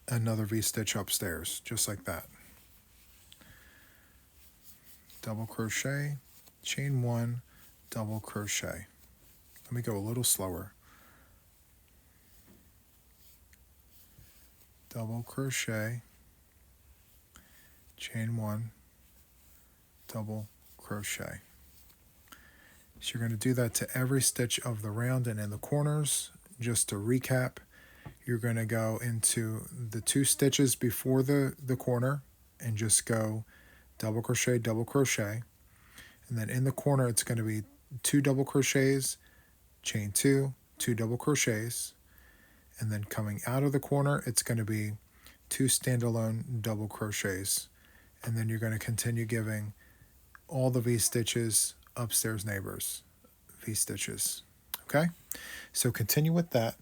another V-stitch upstairs, just like that. Double crochet, chain 1, double crochet. Let me go a little slower. Double crochet, chain 1, double crochet. So you're going to do that to every stitch of the round and in the corners. Just to recap, you're going to go into the 2 stitches before the corner and just go double crochet, and then in the corner it's going to be 2 double crochets, chain 2, 2 double crochets, and then coming out of the corner it's going to be 2 standalone double crochets, and then you're going to continue giving all the V-stitches upstairs neighbors V-stitches. Okay, so continue with that,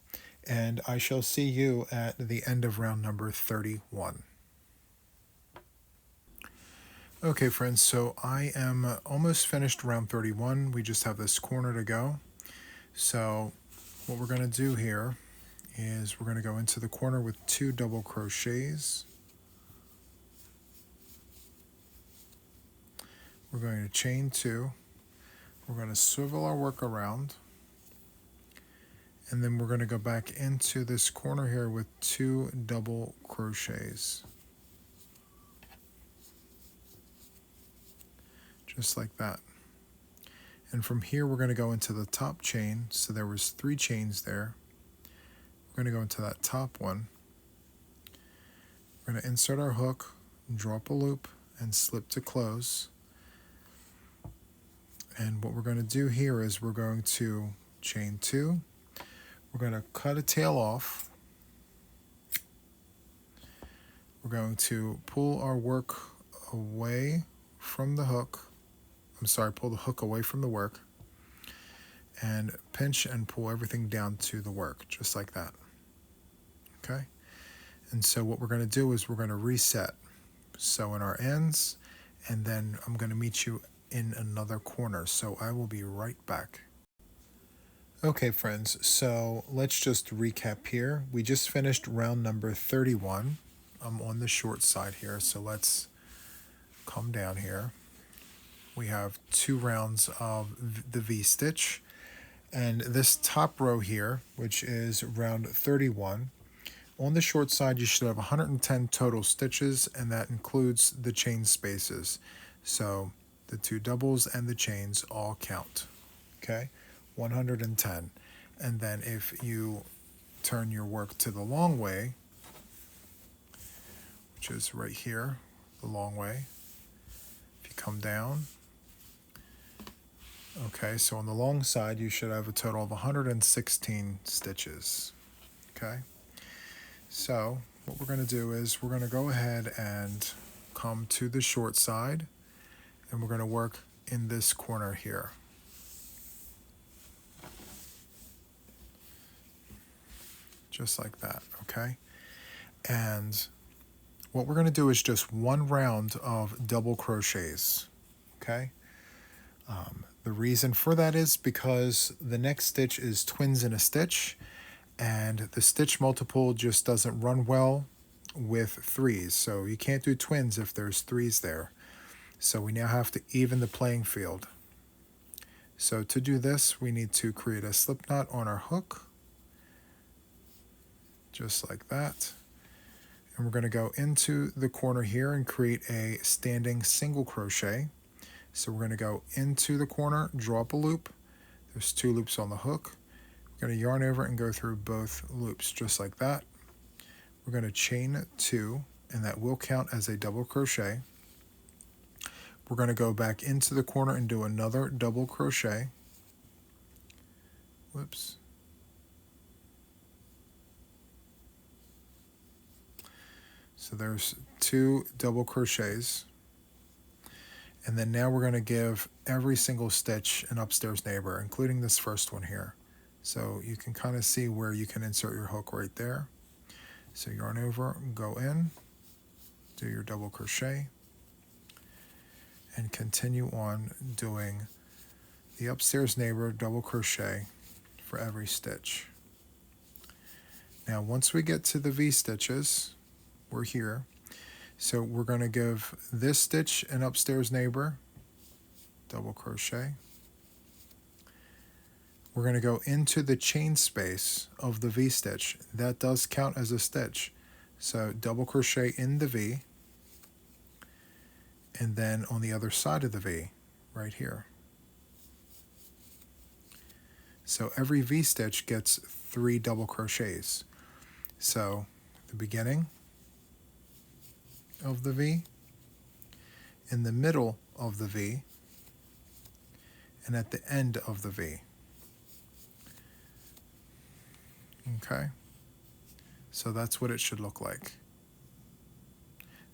and I shall see you at the end of round number 31. Okay friends, so I am almost finished round 31. We just have this corner to go. So what we're going to do here is we're going to go into the corner with 2 double crochets. We're going to chain 2. We're going to swivel our work around, and then we're going to go back into this corner here with 2 double crochets, just like that. And from here we're going to go into the top chain. So there was 3 chains there. We're going to go into that top one. We're going to insert our hook, drop a loop, and slip to close. And what we're going to do here is we're going to chain 2. We're going to cut a tail off. We're going to pull our work away from the hook. Pull the hook away from the work and pinch and pull everything down to the work, just like that. Okay? And so what we're going to do is we're going to reset. Sew in our ends, and then I'm going to meet you in another corner. So I will be right back. Okay, friends, so let's just recap here. We just finished round number 31. I'm on the short side here, so let's come down here. We have 2 rounds of the V-stitch, and this top row here, which is round 31, on the short side you should have 110 total stitches, and that includes the chain spaces. So the 2 doubles and the chains all count. Okay, 110. And then if you turn your work to the long way, which is right here, the long way, if you come down, okay, so on the long side you should have a total of 116 stitches. Okay, so what we're going to do is we're going to go ahead and come to the short side, and we're going to work in this corner here. Just like that, okay? And what we're going to do is just 1 round of double crochets, okay? The reason for that is because the next stitch is twins in a stitch, and the stitch multiple just doesn't run well with 3s. So you can't do twins if there's 3s there. So we now have to even the playing field. So to do this, we need to create a slip knot on our hook, just like that. And we're going to go into the corner here and create a standing single crochet. So we're going to go into the corner, draw up a loop. There's 2 loops on the hook. We're going to yarn over and go through both loops, just like that. We're going to chain 2, and that will count as a double crochet. We're going to go back into the corner and do another double crochet. Whoops. So there's 2 double crochets. And then now we're going to give every single stitch an upstairs neighbor, including this first one here. So you can kind of see where you can insert your hook right there. So yarn over, go in, do your double crochet, and continue on doing the upstairs neighbor double crochet for every stitch. Now once we get to the V stitches, we're here. So we're going to give this stitch an upstairs neighbor, double crochet. We're going to go into the chain space of the V stitch. That does count as a stitch. So double crochet in the V, and then on the other side of the V, right here. So every V stitch gets 3 double crochets. So the beginning of the V, in the middle of the V, and at the end of the V. Okay, so that's what it should look like.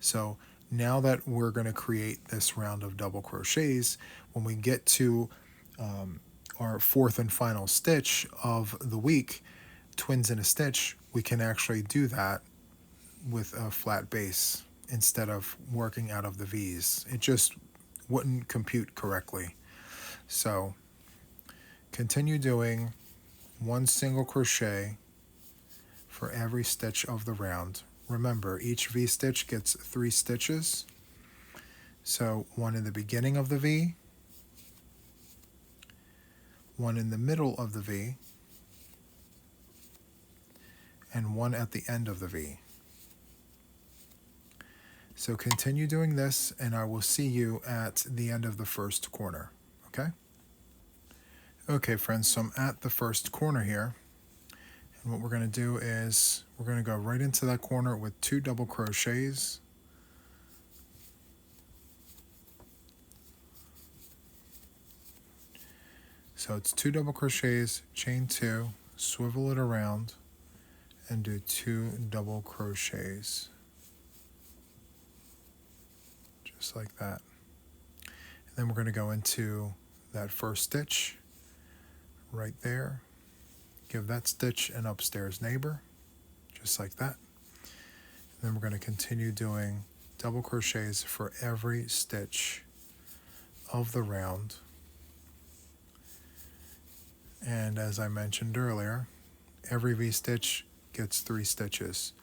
So now that we're going to create this round of double crochets, when we get to our 4th and final stitch of the week, twins in a stitch, we can actually do that with a flat base instead of working out of the V's. It just wouldn't compute correctly. So continue doing 1 single crochet for every stitch of the round. Remember, each V stitch gets 3 stitches. So 1 in the beginning of the V, 1 in the middle of the V, and 1 at the end of the V. So continue doing this, and I will see you at the end of the first corner, okay? Okay, friends, so I'm at the first corner here, and what we're going to do is we're going to go right into that corner with 2 double crochets. So it's 2 double crochets, chain 2, swivel it around, and do 2 double crochets. Just like that. And then we're going to go into that first stitch right there. Give that stitch an upstairs neighbor, just like that. And then we're going to continue doing double crochets for every stitch of the round. And as I mentioned earlier, every V-stitch gets 3 stitches.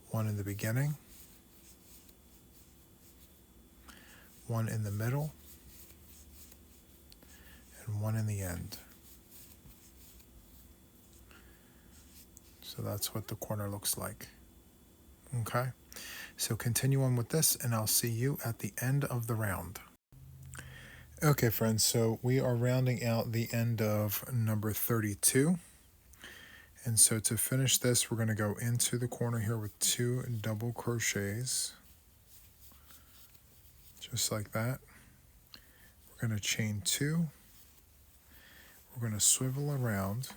One in the beginning, one in the middle, and one in the end. So that's what the corner looks like. Okay, so continue on with this and I'll see you at the end of the round. Okay friends, so we are rounding out the end of number 32. And so to finish this, we're going to go into the corner here with 2 double crochets. Just like that. We're going to chain 2. We're going to swivel around.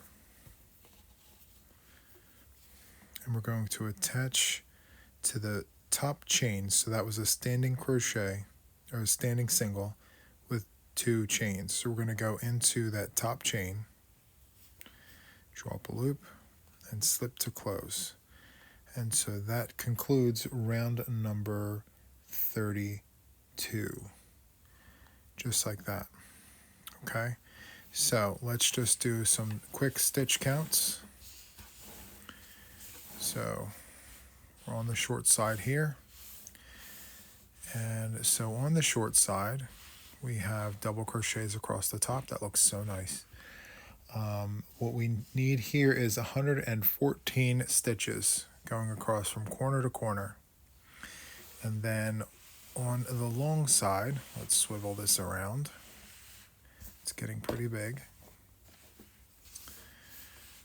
And we're going to attach to the top chain. So that was a standing crochet, or a standing single, with 2 chains. So we're going to go into that top chain, draw up a loop, and slip to close. And so that concludes round number 32. Just like that. Okay, so let's just do some quick stitch counts. So we're on the short side here. And so on the short side, we have double crochets across the top. That looks so nice. What we need here is 114 stitches going across from corner to corner. And then on the long side, let's swivel this around. It's getting pretty big.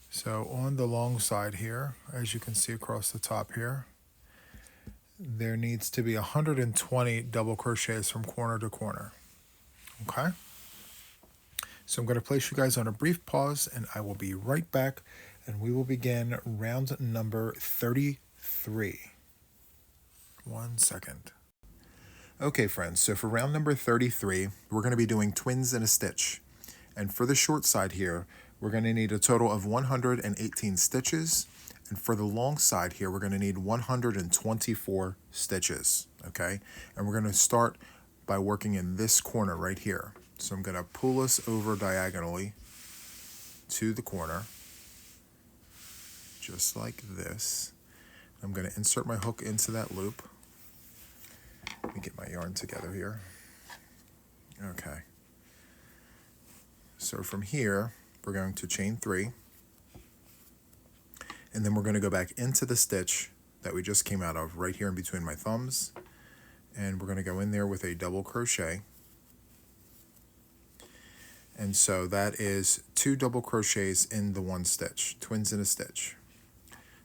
So on the long side here, as you can see across the top here, there needs to be 120 double crochets from corner to corner. Okay? So I'm going to place you guys on a brief pause and I will be right back and we will begin round number 33. 1 second. Okay friends, so for round number 33, we're going to be doing twins in a stitch. And for the short side here, we're going to need a total of 118 stitches. And for the long side here, we're going to need 124 stitches. Okay? And we're going to start by working in this corner right here. So I'm going to pull us over diagonally to the corner, just like this. I'm going to insert my hook into that loop. Let me get my yarn together here. Okay. So from here, we're going to chain 3. And then we're going to go back into the stitch that we just came out of right here in between my thumbs. And we're going to go in there with a double crochet. And so that is 2 double crochets in the 1 stitch, twins in a stitch.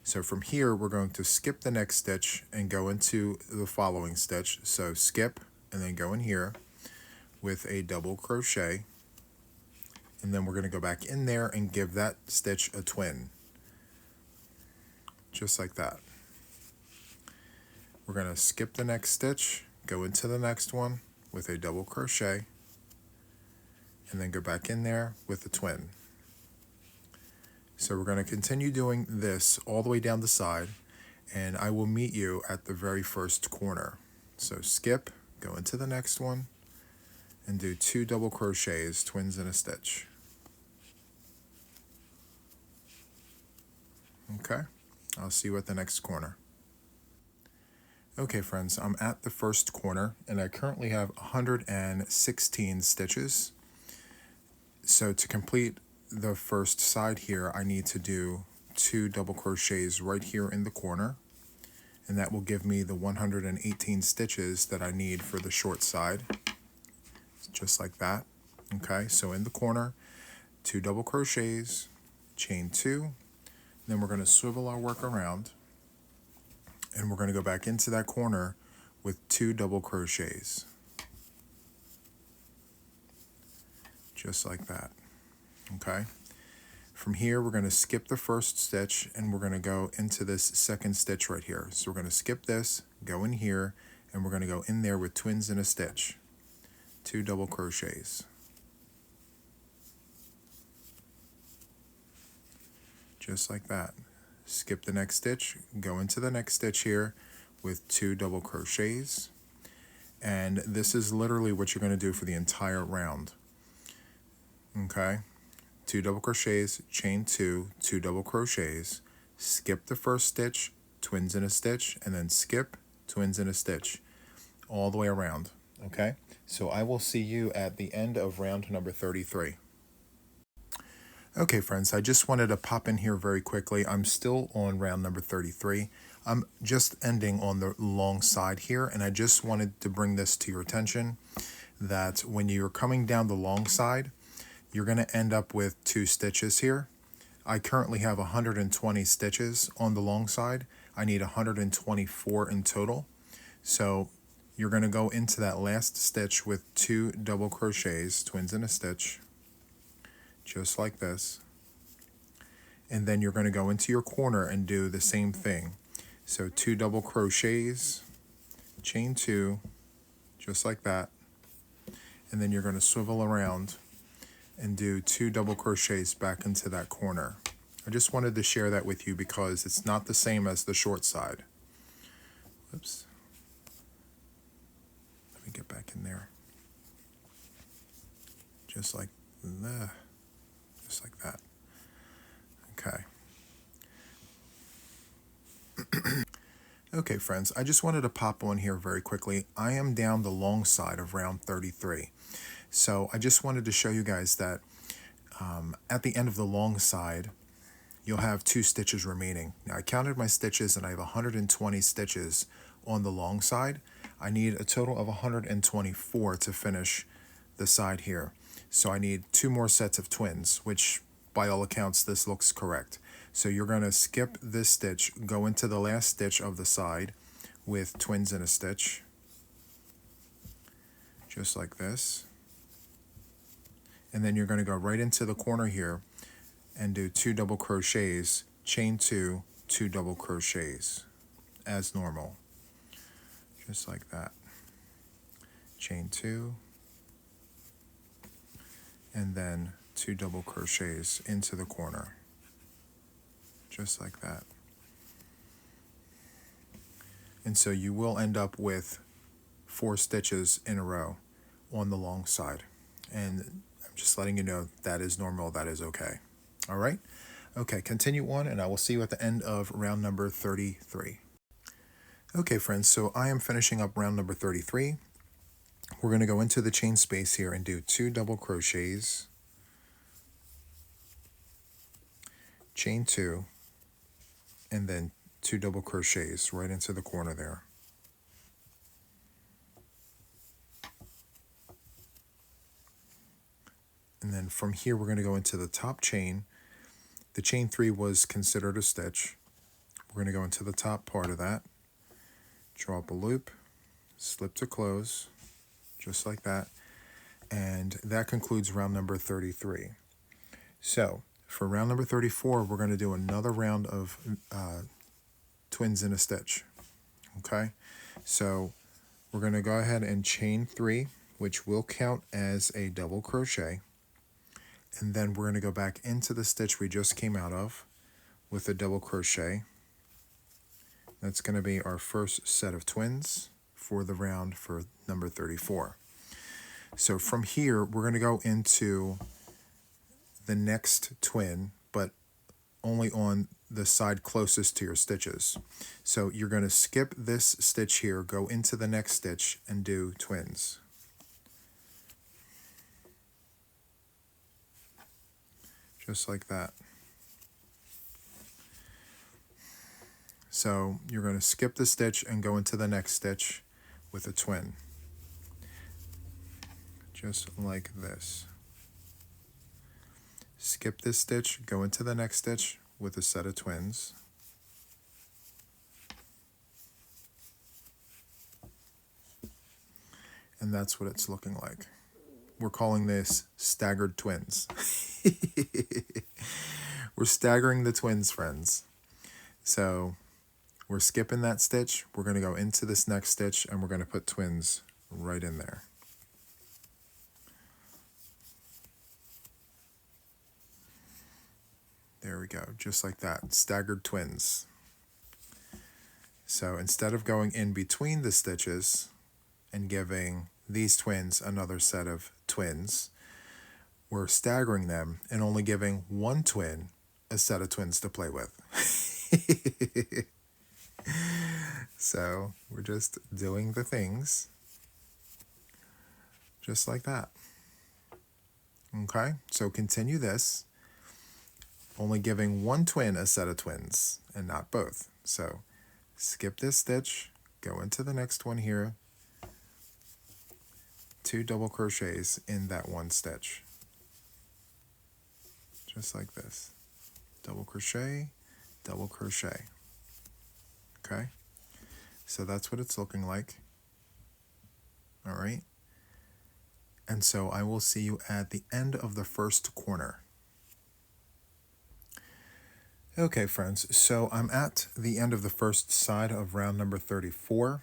So from here, we're going to skip the next stitch and go into the following stitch. So skip and then go in here with a double crochet. And then we're going to go back in there and give that stitch a twin. Just like that. We're going to skip the next stitch, go into the next one with a double crochet, and then go back in there with a twin. So we're going to continue doing this all the way down the side, and I will meet you at the very first corner. So skip, go into the next one, and do 2 double crochets, twins in a stitch. Okay, I'll see you at the next corner. Okay friends, I'm at the first corner, and I currently have 116 stitches. So to complete the first side here, I need to do 2 double crochets right here in the corner, and that will give me the 118 stitches that I need for the short side, just like that. Okay, so in the corner, 2 double crochets, chain 2, then we're going to swivel our work around, and we're going to go back into that corner with 2 double crochets, just like that. Okay. From here, we're going to skip the first stitch and we're going to go into this second stitch right here. So we're going to skip this, go in here, and we're going to go in there with twins in a stitch. 2 double crochets. Just like that. Skip the next stitch, go into the next stitch here with 2 double crochets. And this is literally what you're going to do for the entire round. Okay? 2 double crochets, chain 2, 2 double crochets, skip the first stitch, twins in a stitch, and then skip, twins in a stitch, all the way around. Okay? So I will see you at the end of round number 33. Okay, friends, I just wanted to pop in here very quickly. I'm still on round number 33. I'm just ending on the long side here, and I just wanted to bring this to your attention that when you're coming down the long side, you're going to end up with 2 stitches here. I currently have 120 stitches on the long side. I need 124 in total. So you're going to go into that last stitch with 2 double crochets, twins in a stitch, just like this. And then you're going to go into your corner and do the same thing. So 2 double crochets, chain 2, just like that. And then you're going to swivel around and do 2 double crochets back into that corner. I just wanted to share that with you because it's not the same as the short side. Oops. Let me get back in there. Just like that. Just like that. Okay. Okay, friends, I just wanted to pop on here very quickly. I am down the long side of round 33. So I just wanted to show you guys that at the end of the long side, you'll have 2 stitches remaining. Now I counted my stitches and I have 120 stitches on the long side. I need a total of 124 to finish the side here. So I need 2 more sets of twins, which by all accounts this looks correct. So you're going to skip this stitch, go into the last stitch of the side with twins in a stitch, just like this. And then you're going to go right into the corner here and do 2 double crochets, chain 2, 2 double crochets as normal, just like that. Chain 2, and then 2 double crochets into the corner, just like that. And so you will end up with 4 stitches in a row on the long side. And I'm just letting you know that is normal, that is okay. All right? Okay, continue on, and I will see you at the end of round number 33. Okay, friends, so I am finishing up round number 33. We're going to go into the chain space here and do 2 double crochets, chain 2, and then 2 double crochets right into the corner there. And then from here, we're going to go into the top chain. The chain 3 was considered a stitch. We're going to go into the top part of that, draw up a loop, slip to close, just like that. And that concludes round number 33. So for round number 34, we're going to do another round of twins in a stitch. Okay, so we're going to go ahead and chain 3, which will count as a double crochet. And then we're going to go back into the stitch we just came out of with a double crochet. That's going to be our first set of twins for the round for number 34. So from here, we're going to go into the next twin, but only on the side closest to your stitches. So you're going to skip this stitch here, go into the next stitch, and do twins. Just like that. So you're going to skip the stitch and go into the next stitch with a twin. Just like this. Skip this stitch, go into the next stitch with a set of twins. And that's what it's looking like. We're calling this staggered twins. We're staggering the twins, friends. So we're skipping that stitch. We're going to go into this next stitch and we're going to put twins right in there. There we go, just like that, staggered twins. So instead of going in between the stitches and giving these twins another set of twins, we're staggering them and only giving one twin a set of twins to play with. So we're just doing the things just like that. Okay, so continue this, only giving one twin a set of twins and not both. So skip this stitch, go into the next one here, 2 double crochets in that one stitch, just like this. Double crochet, double crochet. Okay, so that's what it's looking like. All right, and so I will see you at the end of the first corner. Okay, friends, so I'm at the end of the first side of round number 34.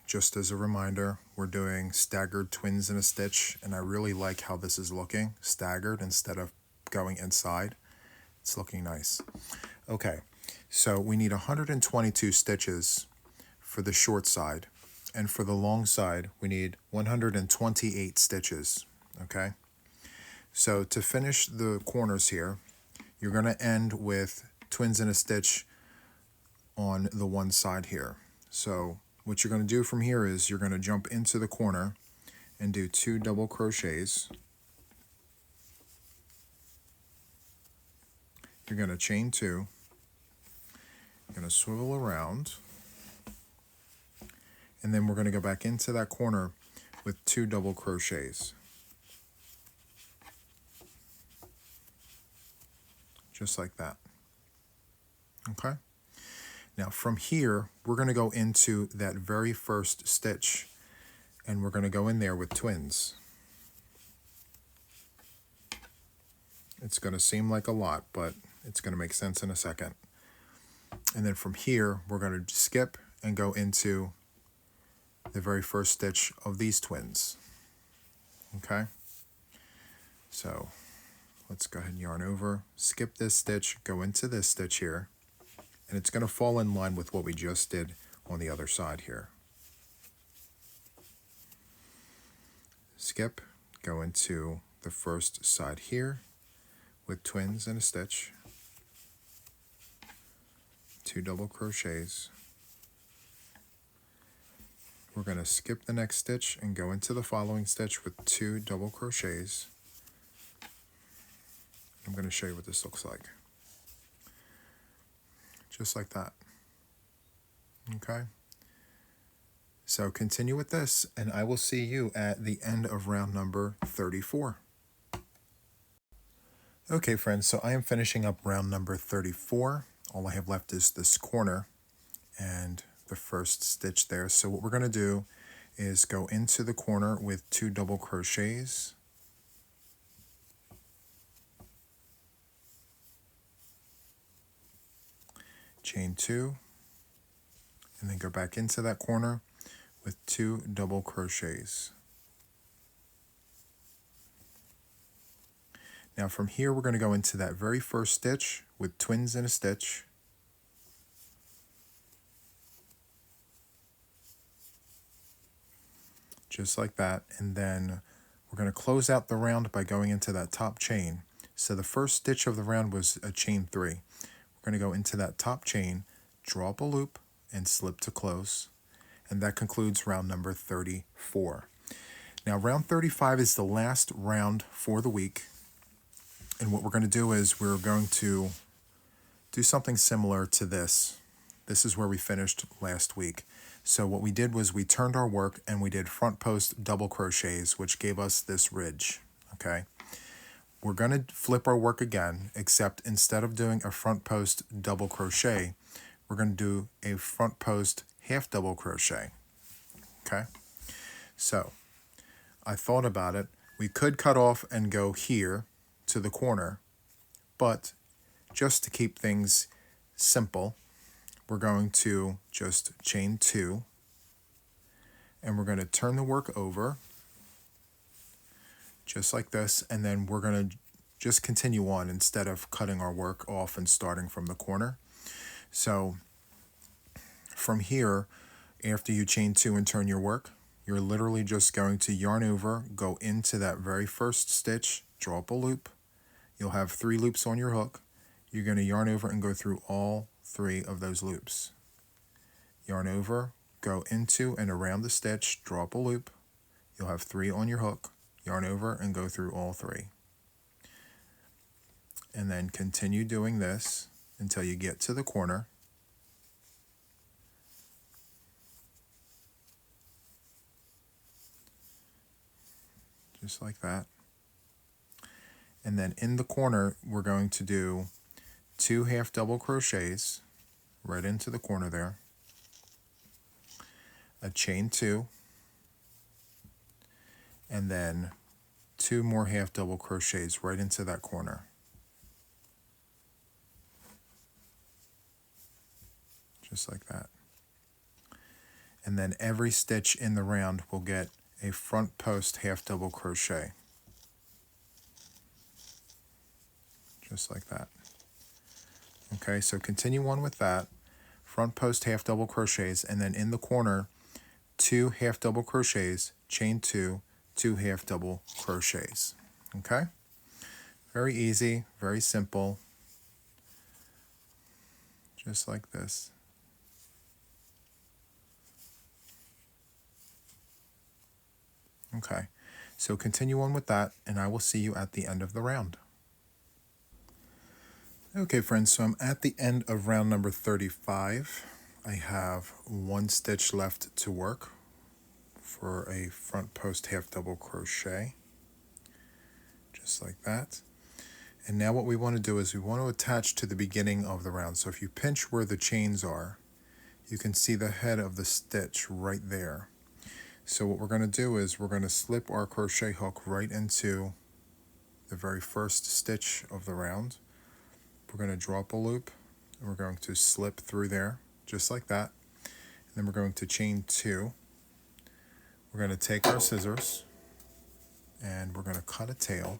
Just as a reminder, we're doing staggered twins in a stitch, and I really like how this is looking, staggered instead of going inside. It's looking nice. Okay, so we need 122 stitches for the short side, and for the long side, we need 128 stitches, okay? So to finish the corners here, you're going to end with twins in a stitch on the one side here. So what you're going to do from here is you're going to jump into the corner and do 2 double crochets. You're going to chain 2. You're going to swivel around. And then we're going to go back into that corner with 2 double crochets. Just like that. Okay? Now from here, we're going to go into that very first stitch, and we're going to go in there with twins. It's going to seem like a lot, but it's going to make sense in a second. And then from here, we're going to skip and go into the very first stitch of these twins. Okay? So let's go ahead and yarn over, skip this stitch, go into this stitch here, and it's going to fall in line with what we just did on the other side here. Skip, go into the first side here with twins in a stitch, 2 double crochets. We're going to skip the next stitch and go into the following stitch with 2 double crochets. I'm going to show you what this looks like. Just like that. Okay? So continue with this, and I will see you at the end of round number 34. Okay, friends, so I am finishing up round number 34. All I have left is this corner and the first stitch there. So what we're going to do is go into the corner with 2 double crochets. Chain 2, and then go back into that corner with 2 double crochets. Now from here, we're going to go into that very first stitch with twins in a stitch. Just like that, and then we're going to close out the round by going into that top chain. So the first stitch of the round was a chain 3. We're going to go into that top chain, draw up a loop, and slip to close. And that concludes round number 34. Now round 35 is the last round for the week. And what we're going to do is we're going to do something similar to this. This is where we finished last week. So what we did was we turned our work and we did front post double crochets, which gave us this ridge, okay? We're going to flip our work again, except instead of doing a front post double crochet, we're going to do a front post half double crochet, okay? So I thought about it. We could cut off and go here, to the corner, but just to keep things simple, we're going to just chain 2, and we're going to turn the work over just like this, and then we're going to just continue on instead of cutting our work off and starting from the corner. So from here, after you chain 2 and turn your work, you're literally just going to yarn over, go into that very first stitch, draw up a loop. You'll have 3 loops on your hook. You're going to yarn over and go through all 3 of those loops. Yarn over, go into and around the stitch, draw up a loop. You'll have 3 on your hook. Yarn over and go through all 3. And then continue doing this until you get to the corner. Just like that. And then in the corner, we're going to do 2 half double crochets right into the corner there, a chain 2, and then 2 more half double crochets right into that corner. Just like that. And then every stitch in the round will get a front post half double crochet. Just like that. Okay, so continue on with that. Front post half double crochets, and then in the corner, 2 half double crochets, chain 2, 2 half double crochets. Okay? Very easy, very simple. Just like this. Okay, so continue on with that, and I will see you at the end of the round. Okay friends, so I'm at the end of round number 35. I have 1 stitch left to work for a front post half double crochet. Just like that. And now what we want to do is we want to attach to the beginning of the round. So if you pinch where the chains are, you can see the head of the stitch right there. So what we're going to do is we're going to slip our crochet hook right into the very first stitch of the round. We're going to draw up a loop, and we're going to slip through there, just like that. And then we're going to chain 2. We're going to take our scissors, and we're going to cut a tail,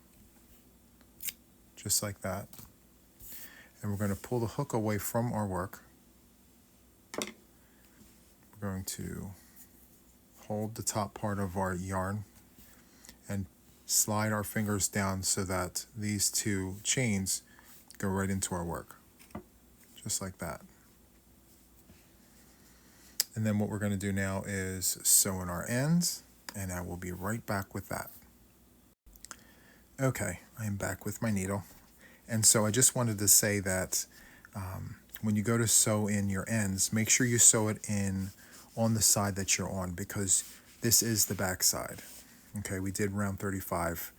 just like that. And we're going to pull the hook away from our work. We're going to hold the top part of our yarn and slide our fingers down so that these 2 chains go right into our work, just like that. And then what we're going to do now is sew in our ends, and I will be right back with that. Okay, I am back with my needle. And so I just wanted to say that when you go to sew in your ends, make sure you sew it in on the side that you're on, because this is the back side. Okay, we did round 35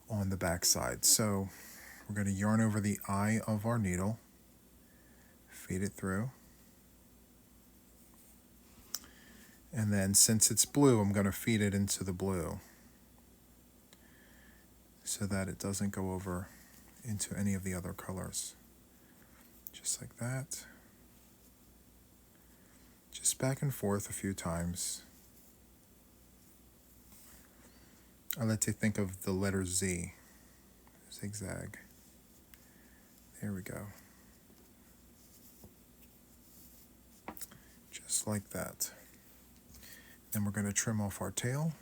on the back side. So we're going to yarn over the eye of our needle, feed it through. And then since it's blue, I'm going to feed it into the blue so that it doesn't go over into any of the other colors. Just like that. Just back and forth a few times. I like to think of the letter Z. Zigzag. There we go. Just like that. Then we're going to trim off our tail.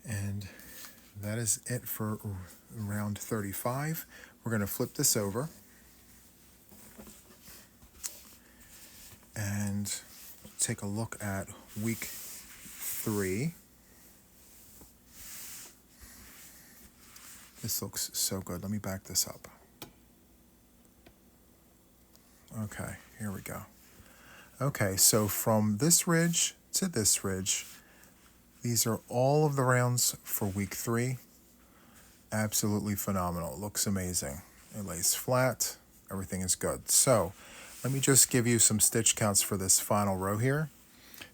And that is it for round 35. We're going to flip this over and take a look at week 3. This looks so good. Let me back this up. Okay, here we go. Okay, so from this ridge to this ridge, these are all of the rounds for week 3. Absolutely phenomenal. It looks amazing. It lays flat. Everything is good. So let me just give you some stitch counts for this final row here.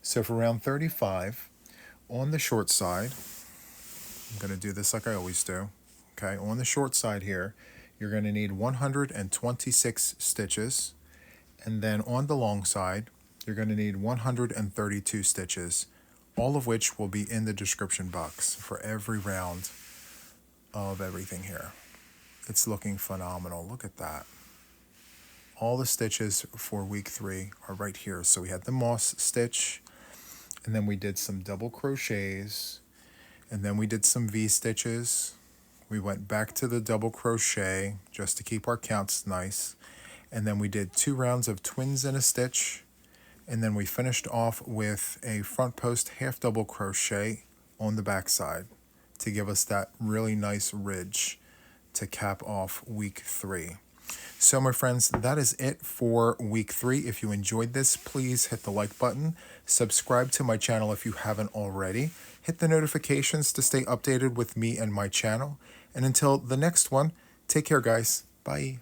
So for round 35, on the short side, I'm going to do this like I always do. Okay, on the short side here, you're going to need 126 stitches. And then on the long side, you're going to need 132 stitches, all of which will be in the description box for every round of everything here. It's looking phenomenal. Look at that. All the stitches for week 3 are right here. So we had the moss stitch, and then we did some double crochets, and then we did some V stitches. We went back to the double crochet just to keep our counts nice. And then we did 2 rounds of twins in a stitch. And then we finished off with a front post half double crochet on the back side to give us that really nice ridge to cap off week 3. So my friends, that is it for week 3. If you enjoyed this, please hit the like button. Subscribe to my channel if you haven't already. Hit the notifications to stay updated with me and my channel. And until the next one, take care guys. Bye.